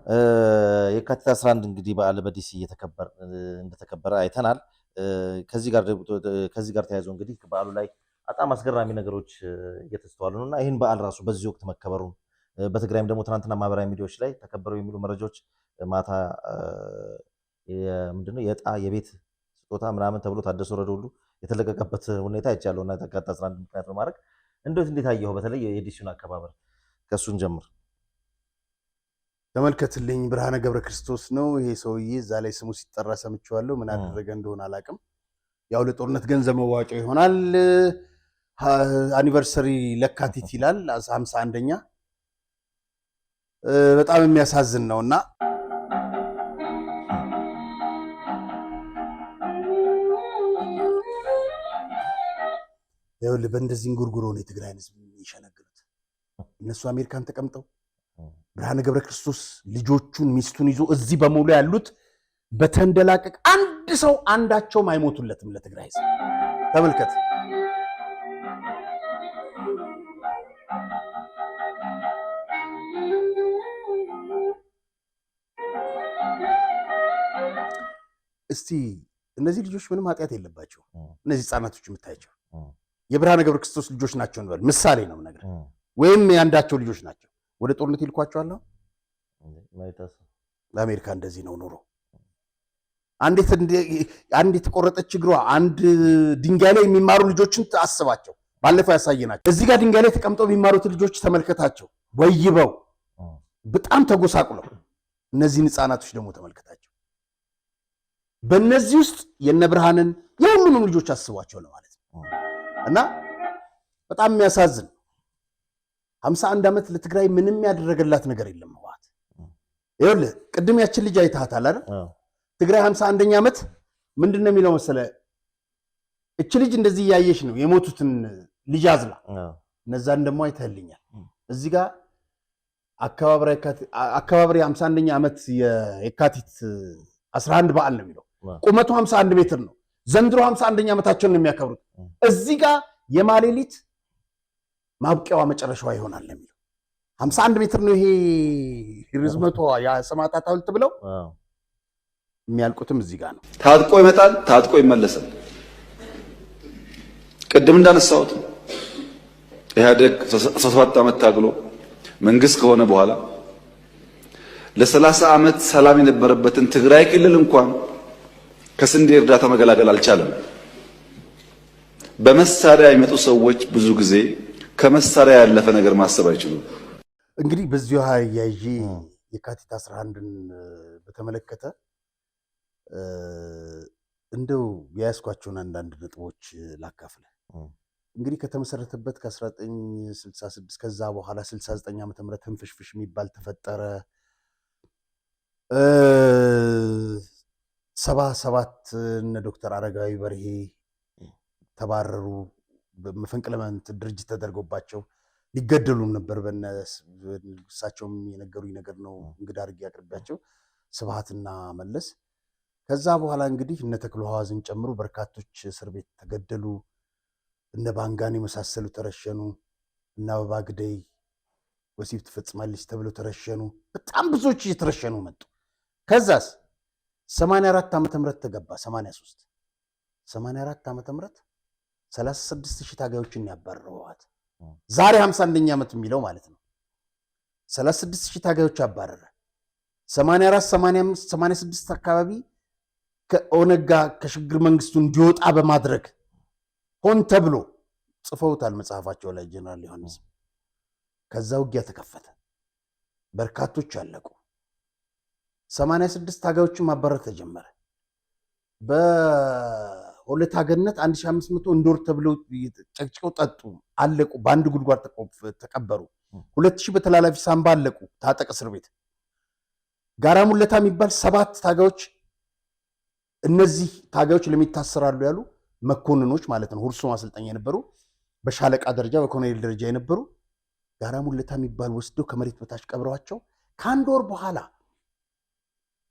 የካቲት 11 እንግዲህ በዓል በዲሲ እንደተከበረ አይተናል። ከዚህ ጋር ተያይዞ እንግዲህ በዓሉ ላይ በጣም አስገራሚ ነገሮች እየተስተዋሉ ነው እና ይህን በዓል ራሱ በዚህ ወቅት መከበሩን በትግራይም ደግሞ ትናንትና ማህበራዊ ሚዲያዎች ላይ ተከበረው የሚሉ መረጃዎች ማታ ምንድነው የዕጣ የቤት ስጦታ ምናምን ተብሎ ታደሰ ወረደ ሁሉ የተለቀቀበት ሁኔታ አይቻለውና ተካታ 11 ምክንያት በማድረግ እንዴት አየኸው? በተለይ የኤዲሽን አከባበር ከሱን ጀምር ተመልከትልኝ። ብርሃነ ገብረ ክርስቶስ ነው ይሄ ሰውዬ። እዛ ላይ ስሙ ሲጠራ ሰምቼዋለሁ። ምን አደረገ እንደሆነ አላውቅም። ያው ለጦርነት ገንዘብ መዋጮ ይሆናል። አኒቨርሰሪ ለካቲት ይላል 51ኛ። በጣም የሚያሳዝን ነውና ይኸውልህ በእንደዚህ እንጉርጉሮ ነው የትግራይን ህዝብ የሚሸነግሉት። እነሱ አሜሪካን ተቀምጠው ብርሃነ ገብረ ክርስቶስ ልጆቹን ሚስቱን ይዞ እዚህ በሙሉ ያሉት በተንደላቀቅ አንድ ሰው አንዳቸውም አይሞቱለትም ለትግራይ ህዝብ። ተመልከት። እስቲ እነዚህ ልጆች ምንም ኃጢአት የለባቸው። እነዚህ ህፃናቶች የምታያቸው የብርሃነ ገብረ ክርስቶስ ልጆች ናቸው እንበል፣ ምሳሌ ነው ነገር ወይም የአንዳቸው ልጆች ናቸው። ወደ ጦርነት ይልኳቸዋል። ለአሜሪካ እንደዚህ ነው ኑሮ። አንድ የተቆረጠች እግሯ አንድ ድንጋይ ላይ የሚማሩ ልጆችን አስባቸው። ባለፈው ያሳየናቸው እዚህ ጋር ድንጋይ ላይ ተቀምጠው የሚማሩት ልጆች ተመልከታቸው፣ ወይበው በጣም ተጎሳቁለው። እነዚህን ህፃናቶች ደግሞ ተመልከታቸው። በእነዚህ ውስጥ የነ ብርሃንን የሁሉንም ልጆች አስቧቸው ለማለት ነው። እና በጣም የሚያሳዝን 51 ዓመት ለትግራይ ምንም ያደረገላት ነገር የለም ህወሓት። ይኸውልህ ቅድም ያችን ልጅ አይተሃታል አይደል? ትግራይ 51ኛ ዓመት ምንድን ነው የሚለው መሰለ? እች ልጅ እንደዚህ እያየሽ ነው የሞቱትን ልጅ አዝላ፣ እነዛን ደግሞ አይተህልኛል። እዚህ ጋር አከባበሪ 51ኛ ዓመት የካቲት 11 በዓል ነው የሚለው። ቁመቱ 51 ሜትር ነው። ዘንድሮ 51ኛ ዓመታቸውን ነው የሚያከብሩት። እዚህ ጋር የማሌሊት ማብቂያዋ መጨረሻዋ ይሆናል የሚለው 51 ሜትር ነው። ይሄ ርዝመቷ የሰማዕታት ሐውልት ብለው የሚያልቁትም እዚህ ጋር ነው። ታጥቆ ይመጣል፣ ታጥቆ ይመለሳል። ቅድም እንዳነሳሁት ኢህአዴግ 17 ዓመት ታግሎ መንግስት ከሆነ በኋላ ለ30 ዓመት ሰላም የነበረበትን ትግራይ ክልል እንኳን ከስንዴ እርዳታ መገላገል አልቻለም። በመሳሪያ የሚመጡ ሰዎች ብዙ ጊዜ ከመሳሪያ ያለፈ ነገር ማሰብ አይችሉም። እንግዲህ በዚሁ ያይጂ የካቲት 11ን በተመለከተ እንደው የያዝኳቸውን አንዳንድ ነጥቦች ላካፍለ። እንግዲህ ከተመሰረተበት ከ1966 ከዛ በኋላ 69 ዓመተ ምህረት ህንፍሽፍሽ የሚባል ተፈጠረ። 77 እነ ዶክተር አረጋዊ በርሄ ተባረሩ። መፈንቅለ መንግስት ድርጅት ተደርጎባቸው ሊገደሉም ነበር። እሳቸውም የነገሩኝ ነገር ነው እንግዳ አድርጌ ያቅርቢያቸው ስብሃትና መለስ። ከዛ በኋላ እንግዲህ እነ ተክለ ሐዋዝን ጨምሮ በርካቶች እስር ቤት ተገደሉ። እነ ባንጋን የመሳሰሉ ተረሸኑ። እነ አበባ ግደይ ወሲብ ትፈጽማለች ተብለው ተረሸኑ። በጣም ብዙዎች እየተረሸኑ መጡ። ከዛስ 84 ዓመተ ምህረት ተገባ። 84 ዓመተ ምህረት 36,000 ታጋዮችን ያባረረው ህወሓት ዛሬ 51ኛ ዓመት የሚለው ማለት ነው። 36,000 ታጋዮች አባረረ። 84 85 86 አካባቢ ከኦነግ ጋር ከሽግግር መንግስቱ እንዲወጣ በማድረግ ሆን ተብሎ ጽፈውታል መጽሐፋቸው ላይ ጀነራል ዮሐንስ። ከዛ ውጊያ ተከፈተ። በርካቶች አለቁ። 86 ታጋዮችን ማባረር ተጀመረ። በሁለት ሀገርነት 1500 እንዶር ተብለው ጨቅጭቀው ጠጡ፣ አለቁ። በአንድ ጉድጓድ ተቀበሩ። 2000 በተላላፊ ሳምባ አለቁ። ታጠቅ እስር ቤት ጋራ ሙለታ የሚባል 7 ታጋዮች፣ እነዚህ ታጋዮች ለሚታሰራሉ ያሉ መኮንኖች ማለት ነው። ሁርሶ ማሰልጠኛ የነበሩ በሻለቃ ደረጃ በኮሎኔል ደረጃ የነበሩ ጋራ ሙለታ የሚባል ወስደው ከመሬት በታች ቀብረዋቸው ከአንድ ወር በኋላ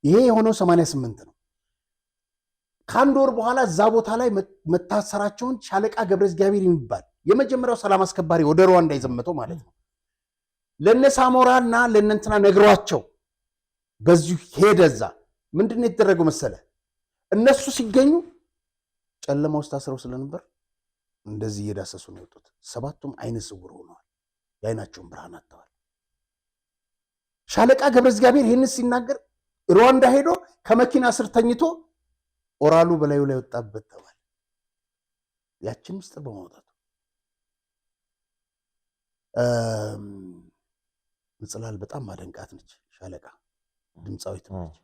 ይሄ የሆነው 88 ነው። ከአንድ ወር በኋላ እዛ ቦታ ላይ መታሰራቸውን ሻለቃ ገብረ እግዚአብሔር የሚባል የመጀመሪያው ሰላም አስከባሪ ወደ ሩዋንዳ የዘመተው ማለት ነው ለነ ሳሞራና ለነንትና ነግሯቸው በዚሁ ሄደ። እዛ ምንድነው የተደረገው መሰለ? እነሱ ሲገኙ ጨለማ ውስጥ ታስረው ስለነበር እንደዚህ እየዳሰሱ ነው የወጡት። 7ቱም አይነ ስውር ሆነዋል። የአይናቸውን ብርሃን አጥተዋል። ሻለቃ ገብረ እግዚአብሔር ይህን ሲናገር ሩዋንዳ ሄዶ ከመኪና ስር ተኝቶ ኦራሉ በላዩ ላይ ወጣበት ተባለ። ያችን ምስጢር በማውጣቱ ምጽላል በጣም ማደንቃት ነች። ሻለቃ ድምፃዊት ነች።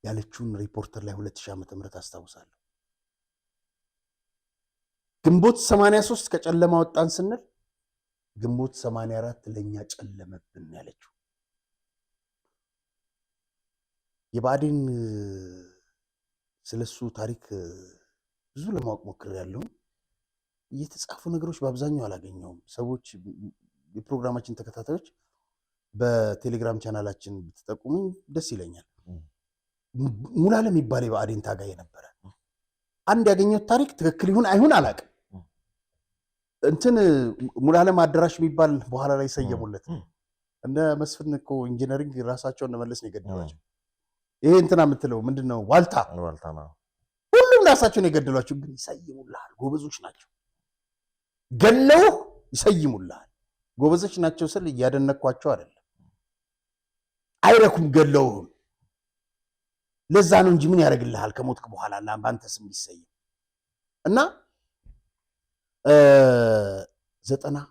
ያለችውን ሪፖርተር ላይ 2000 ዓመተ ምህረት አስታውሳለሁ። ግንቦት 83 ከጨለማ ወጣን ስንል ግንቦት 84 ለኛ ጨለመብን ያለችው የባዕዴን ስለሱ ታሪክ ብዙ ለማወቅ ሞክሬያለሁ። የተጻፉ ነገሮች በአብዛኛው አላገኘውም። ሰዎች የፕሮግራማችን ተከታታዮች በቴሌግራም ቻናላችን ብትጠቁሙኝ ደስ ይለኛል። ሙሉዓለም የሚባል የባዕዴን ታጋይ ነበረ። አንድ ያገኘሁት ታሪክ ትክክል ይሁን አይሁን አላውቅም። እንትን ሙሉዓለም አዳራሽ የሚባል በኋላ ላይ ሰየሙለት። እነ መስፍን እኮ ኢንጂነሪንግ ራሳቸውን ለመለስ ነው የገደሏቸው። ይሄ እንትና የምትለው ምንድነው? ዋልታ ነው። ሁሉም ራሳቸውን የገደሏቸው፣ ግን ይሰይሙልሃል። ጎበዞች ናቸው። ገለው ይሰይሙልሃል። ጎበዞች ናቸው ስል እያደነኳቸው አይደለም። አይረኩም ገለውህም። ለዛ ነው እንጂ ምን ያደርግልሃል ከሞትክ በኋላ እና በአንተ ስም ይሰይም እና 90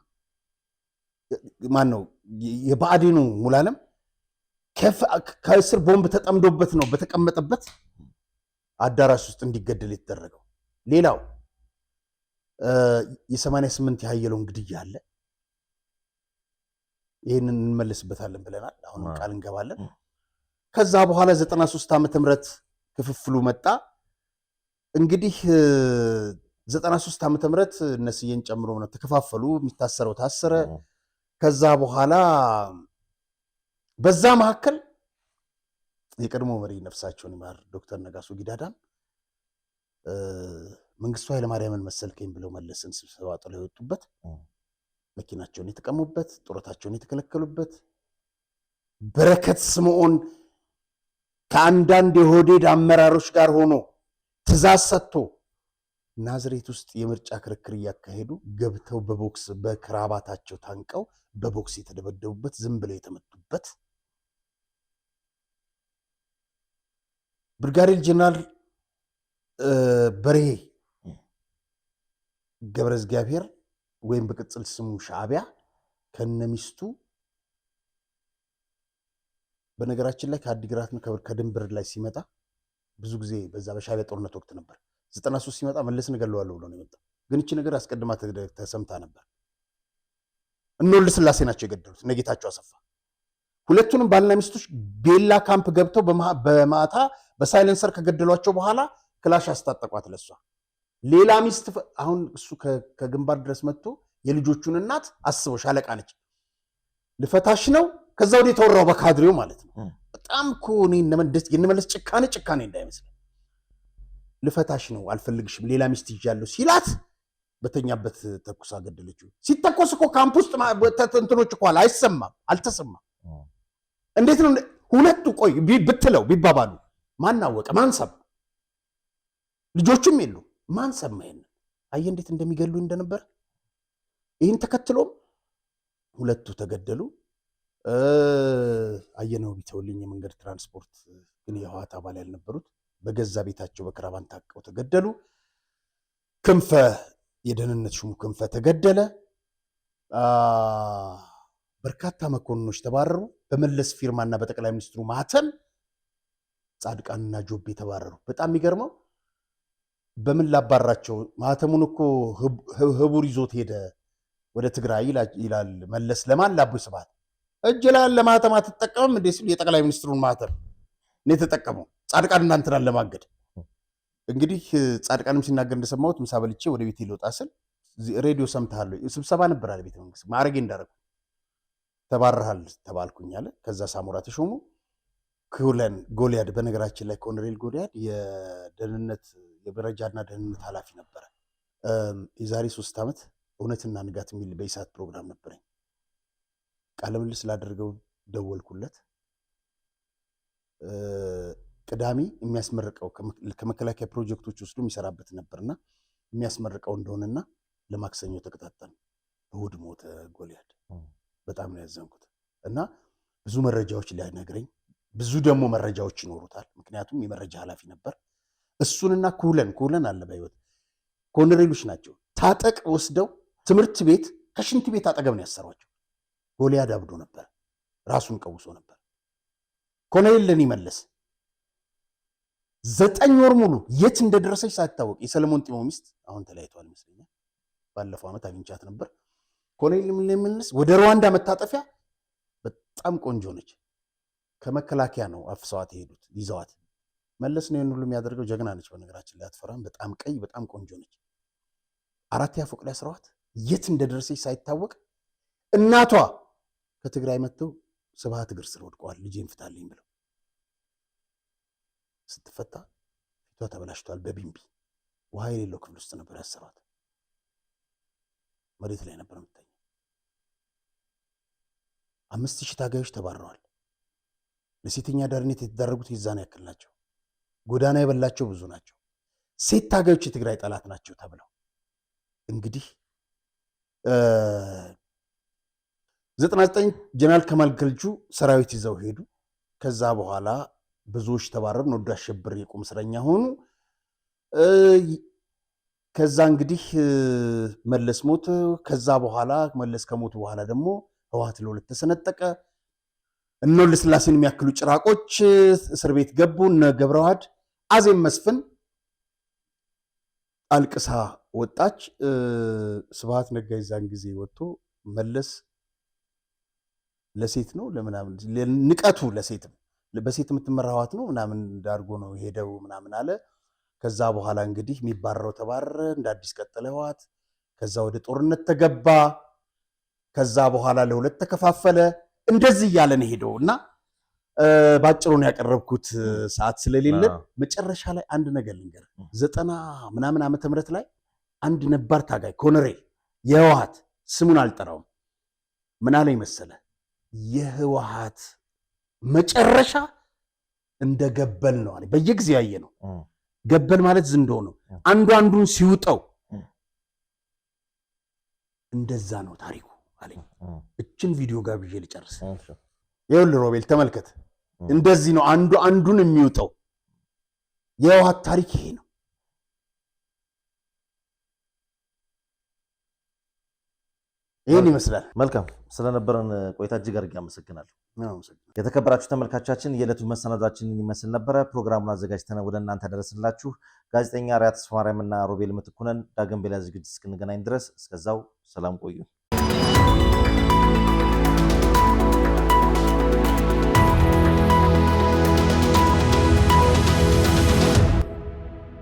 ማን ነው የባዕዴኑ ሙሉዓለም ከእስር ቦምብ ተጠምዶበት ነው በተቀመጠበት አዳራሽ ውስጥ እንዲገደል የተደረገው። ሌላው የ88 የሀየለውን ግድያ አለ። ይህንን እንመለስበታለን ብለናል። አሁን ቃል እንገባለን። ከዛ በኋላ 93 ዓመተ ምህረት ክፍፍሉ መጣ። እንግዲህ 93 ዓመተ ምህረት እነስየን ጨምሮ ነው ተከፋፈሉ። የሚታሰረው ታሰረ። ከዛ በኋላ በዛ መካከል የቀድሞ መሪ ነፍሳቸውን ይማር ዶክተር ነጋሶ ጊዳዳም መንግስቱ ኃይለማርያምን መሰልከኝ ብለው መለስን ስብሰባ ጥለው የወጡበት፣ መኪናቸውን የተቀሙበት፣ ጡረታቸውን የተከለከሉበት፣ በረከት ስምዖን ከአንዳንድ የሆዴድ አመራሮች ጋር ሆኖ ትእዛዝ ሰጥቶ ናዝሬት ውስጥ የምርጫ ክርክር እያካሄዱ ገብተው በቦክስ በክራባታቸው ታንቀው በቦክስ የተደበደቡበት፣ ዝም ብለው የተመቱበት ብርጋዴር ጀነራል በርሄ ገብረ እግዚአብሔር ወይም በቅጽል ስሙ ሻዕቢያ ከነሚስቱ በነገራችን ላይ ከአዲግራት ከድንበር ላይ ሲመጣ ብዙ ጊዜ በዛ በሻዕቢያ ጦርነት ወቅት ነበር። 93 ሲመጣ መለስን እገለዋለሁ ብሎ ነው የመጣው። ግን እቺ ነገር አስቀድማ ተሰምታ ነበር። እነወልድ ስላሴ ናቸው የገደሉት፣ እነ ጌታቸው አሰፋ። ሁለቱንም ባልና ሚስቶች ቤላ ካምፕ ገብተው በማታ በሳይለንሰር ከገደሏቸው በኋላ ክላሽ አስታጠቋት ለሷ። ሌላ ሚስት አሁን እሱ ከግንባር ድረስ መጥቶ የልጆቹን እናት አስበው ሻለቃ ነች። ልፈታሽ ነው። ከዛ ወዲህ የተወራው በካድሬው ማለት ነው። በጣም እኮ እኔ የነመለስ ጭካኔ እንዳይመስል ልፈታሽ ነው አልፈልግሽም ሌላ ሚስት ይዣለሁ ሲላት በተኛበት ተኩሳ ገደለችው። ሲተኮስ እኮ ካምፕ ውስጥ እንትኖች እኮ አይሰማም፣ አልተሰማም። እንዴት ነው ሁለቱ ቆይ ብትለው ቢባባሉ ማናወቀ? ማንሰማ? ልጆቹም የሉ ማንሰማ? ይሄን አየህ እንዴት እንደሚገሉ እንደነበር። ይህን ተከትሎም ሁለቱ ተገደሉ። አየነው ቢተውልኝ የመንገድ ትራንስፖርት ግን የህወሓት አባል ያልነበሩት በገዛ ቤታቸው በክራባን ታቀው ተገደሉ። ክንፈ የደህንነት ሹሙ ክንፈ ተገደለ። በርካታ መኮንኖች ተባረሩ። በመለስ ፊርማና በጠቅላይ ሚኒስትሩ ማህተም ጻድቃንና ጆቤ ተባረሩ። በጣም የሚገርመው በምን ላባራቸው? ማህተሙን እኮ ህቡር ይዞት ሄደ ወደ ትግራይ ይላል መለስ። ለማን? ለአቦይ ስብሃት እጅ ላይ ለማህተም አትጠቀምም እንዴ ሲሉ የጠቅላይ ሚኒስትሩን ማህተም ነው የተጠቀመው ጻድቃን እናንተናን ለማገድ። እንግዲህ ጻድቃንም ሲናገር እንደሰማሁት ምሳ በልቼ ወደ ቤት ልወጣ ስል ሬዲዮ ሰምተሃል? ስብሰባ ነበር አለ ቤተ መንግስት። ማዕረጌ እንዳደረጉ ተባረሃል ተባልኩኝ አለ። ከዛ ሳሞራ ተሾሙ። ክሁለን ጎልያድ፣ በነገራችን ላይ ኮሎኔል ጎልያድ የደህንነት የመረጃና ደህንነት ኃላፊ ነበረ። የዛሬ 3 ዓመት እውነትና ንጋት የሚል በኢሳት ፕሮግራም ነበረኝ። ቃለ ምልልስ ላደርገው ደወልኩለት። ቅዳሜ የሚያስመርቀው ከመከላከያ ፕሮጀክቶች ወስዶ የሚሰራበት ነበርና የሚያስመርቀው እንደሆነና ለማክሰኞ ተከታተል። እሑድ ሞተ ጎልያድ። በጣም ነው ያዘንኩት። እና ብዙ መረጃዎች ሊነግረኝ ብዙ ደግሞ መረጃዎች ይኖሩታል። ምክንያቱም የመረጃ ኃላፊ ነበር። እሱንና ኩለን አለ በህይወት ኮሎኔሎች ናቸው ታጠቅ ወስደው ትምህርት ቤት ከሽንት ቤት አጠገብ ነው ያሰሯቸው። ጎልያድ አብዶ ነበር፣ ራሱን ቀውሶ ነበር። ኮሎኔል ለኔ መለስ 9 ወር ሙሉ የት እንደደረሰች ሳይታወቅ የሰለሞን ጢሞ ሚስት አሁን ተለያይተዋል ይመስለኛል። ባለፈው ዓመት አግኝቻት ነበር። ኮሎኔል መለስ ወደ ሩዋንዳ መታጠፊያ በጣም ቆንጆ ነች። ከመከላከያ ነው አፍሰዋት የሄዱት ይዘዋት። መለስ ነው ሁሉ የሚያደርገው። ጀግና ነች በነገራችን ላይ አትፈራም። በጣም ቀይ በጣም ቆንጆ ነች። 4ኛ ፎቅ ላይ አስረዋት የት እንደደረሰች ሳይታወቅ እናቷ ከትግራይ መጥተው ስብሃት እግር ስር ወድቀዋል ልጄን ፍታልኝ ብለው። ስትፈታ ፊቷ ተበላሽቷል በቢምቢ ውሃ የሌለው ክፍል ውስጥ ነበር ያሰሯት። መሬት ላይ ነበር የምትተኛው። 5000 ታጋዮች ተባረዋል። ለሴተኛ አዳሪነት የተዳረጉት የዛን ያክል ናቸው። ጎዳና የበላቸው ብዙ ናቸው። ሴት ታጋዮች የትግራይ ጠላት ናቸው ተብለው እንግዲህ 99 ጀነራል ከማል ገልጁ ሰራዊት ይዘው ሄዱ። ከዛ በኋላ ብዙዎች ተባረሩ። ነዶ አሸብር የቁም እስረኛ ሆኑ። ከዛ እንግዲህ መለስ ሞት። ከዛ በኋላ መለስ ከሞቱ በኋላ ደግሞ ህወሓት ለሁለት ተሰነጠቀ። እነ ለስላሴን የሚያክሉ ጭራቆች እስር ቤት ገቡ። እነ ገብረዋህድ አዜብ መስፍን አልቅሳ ወጣች። ስብሃት ነጋ ይዛን ጊዜ ወጥቶ መለስ ለሴት ነው ለምናምን ንቀቱ ለሴትም በሴት የምትመራ ህወሓት ነው ምናምን ዳርጎ ነው ሄደው ምናምን አለ። ከዛ በኋላ እንግዲህ የሚባረረው ተባረረ። እንደ አዲስ ቀጠለ ህወሓት። ከዛ ወደ ጦርነት ተገባ። ከዛ በኋላ ለሁለት ተከፋፈለ። እንደዚህ እያለ ነው ሄደው እና ባጭሩ ነው ያቀረብኩት ሰዓት ስለሌለ መጨረሻ ላይ አንድ ነገር ልንገር። 90 ምናምን ዓመተ ምህረት ላይ አንድ ነባር ታጋይ ኮሎኔል የህወሓት ስሙን አልጠራውም ምን አለኝ መሰለ የህወሓት መጨረሻ እንደ ገበል ነው አለ። በየጊዜው ያየ ነው። ገበል ማለት ዝንዶ ነው። አንዱ አንዱን ሲውጠው እንደዛ ነው ታሪኩ አለኝ። እችን ቪዲዮ ጋብዤ ልጨርስ። ይኸውልህ ሮቤል ተመልከት። እንደዚህ ነው አንዱ አንዱን የሚውጠው። የህወሓት ታሪክ ይሄ ነው። ይህን ይመስላል። መልካም ስለነበረን ቆይታ እጅግ አድርጌ አመሰግናለሁ። የተከበራችሁ ተመልካቻችን የዕለቱ መሰናዷችንን ይመስል ነበረ። ፕሮግራሙን አዘጋጅተን ወደ እናንተ ደረስንላችሁ። ጋዜጠኛ ሪያ ተስፋማርያምና ሮቤል ምትኩ ነን። ዳግም በሌላ ዝግጅት እስክንገናኝ ድረስ እስከዛው ሰላም ቆዩ።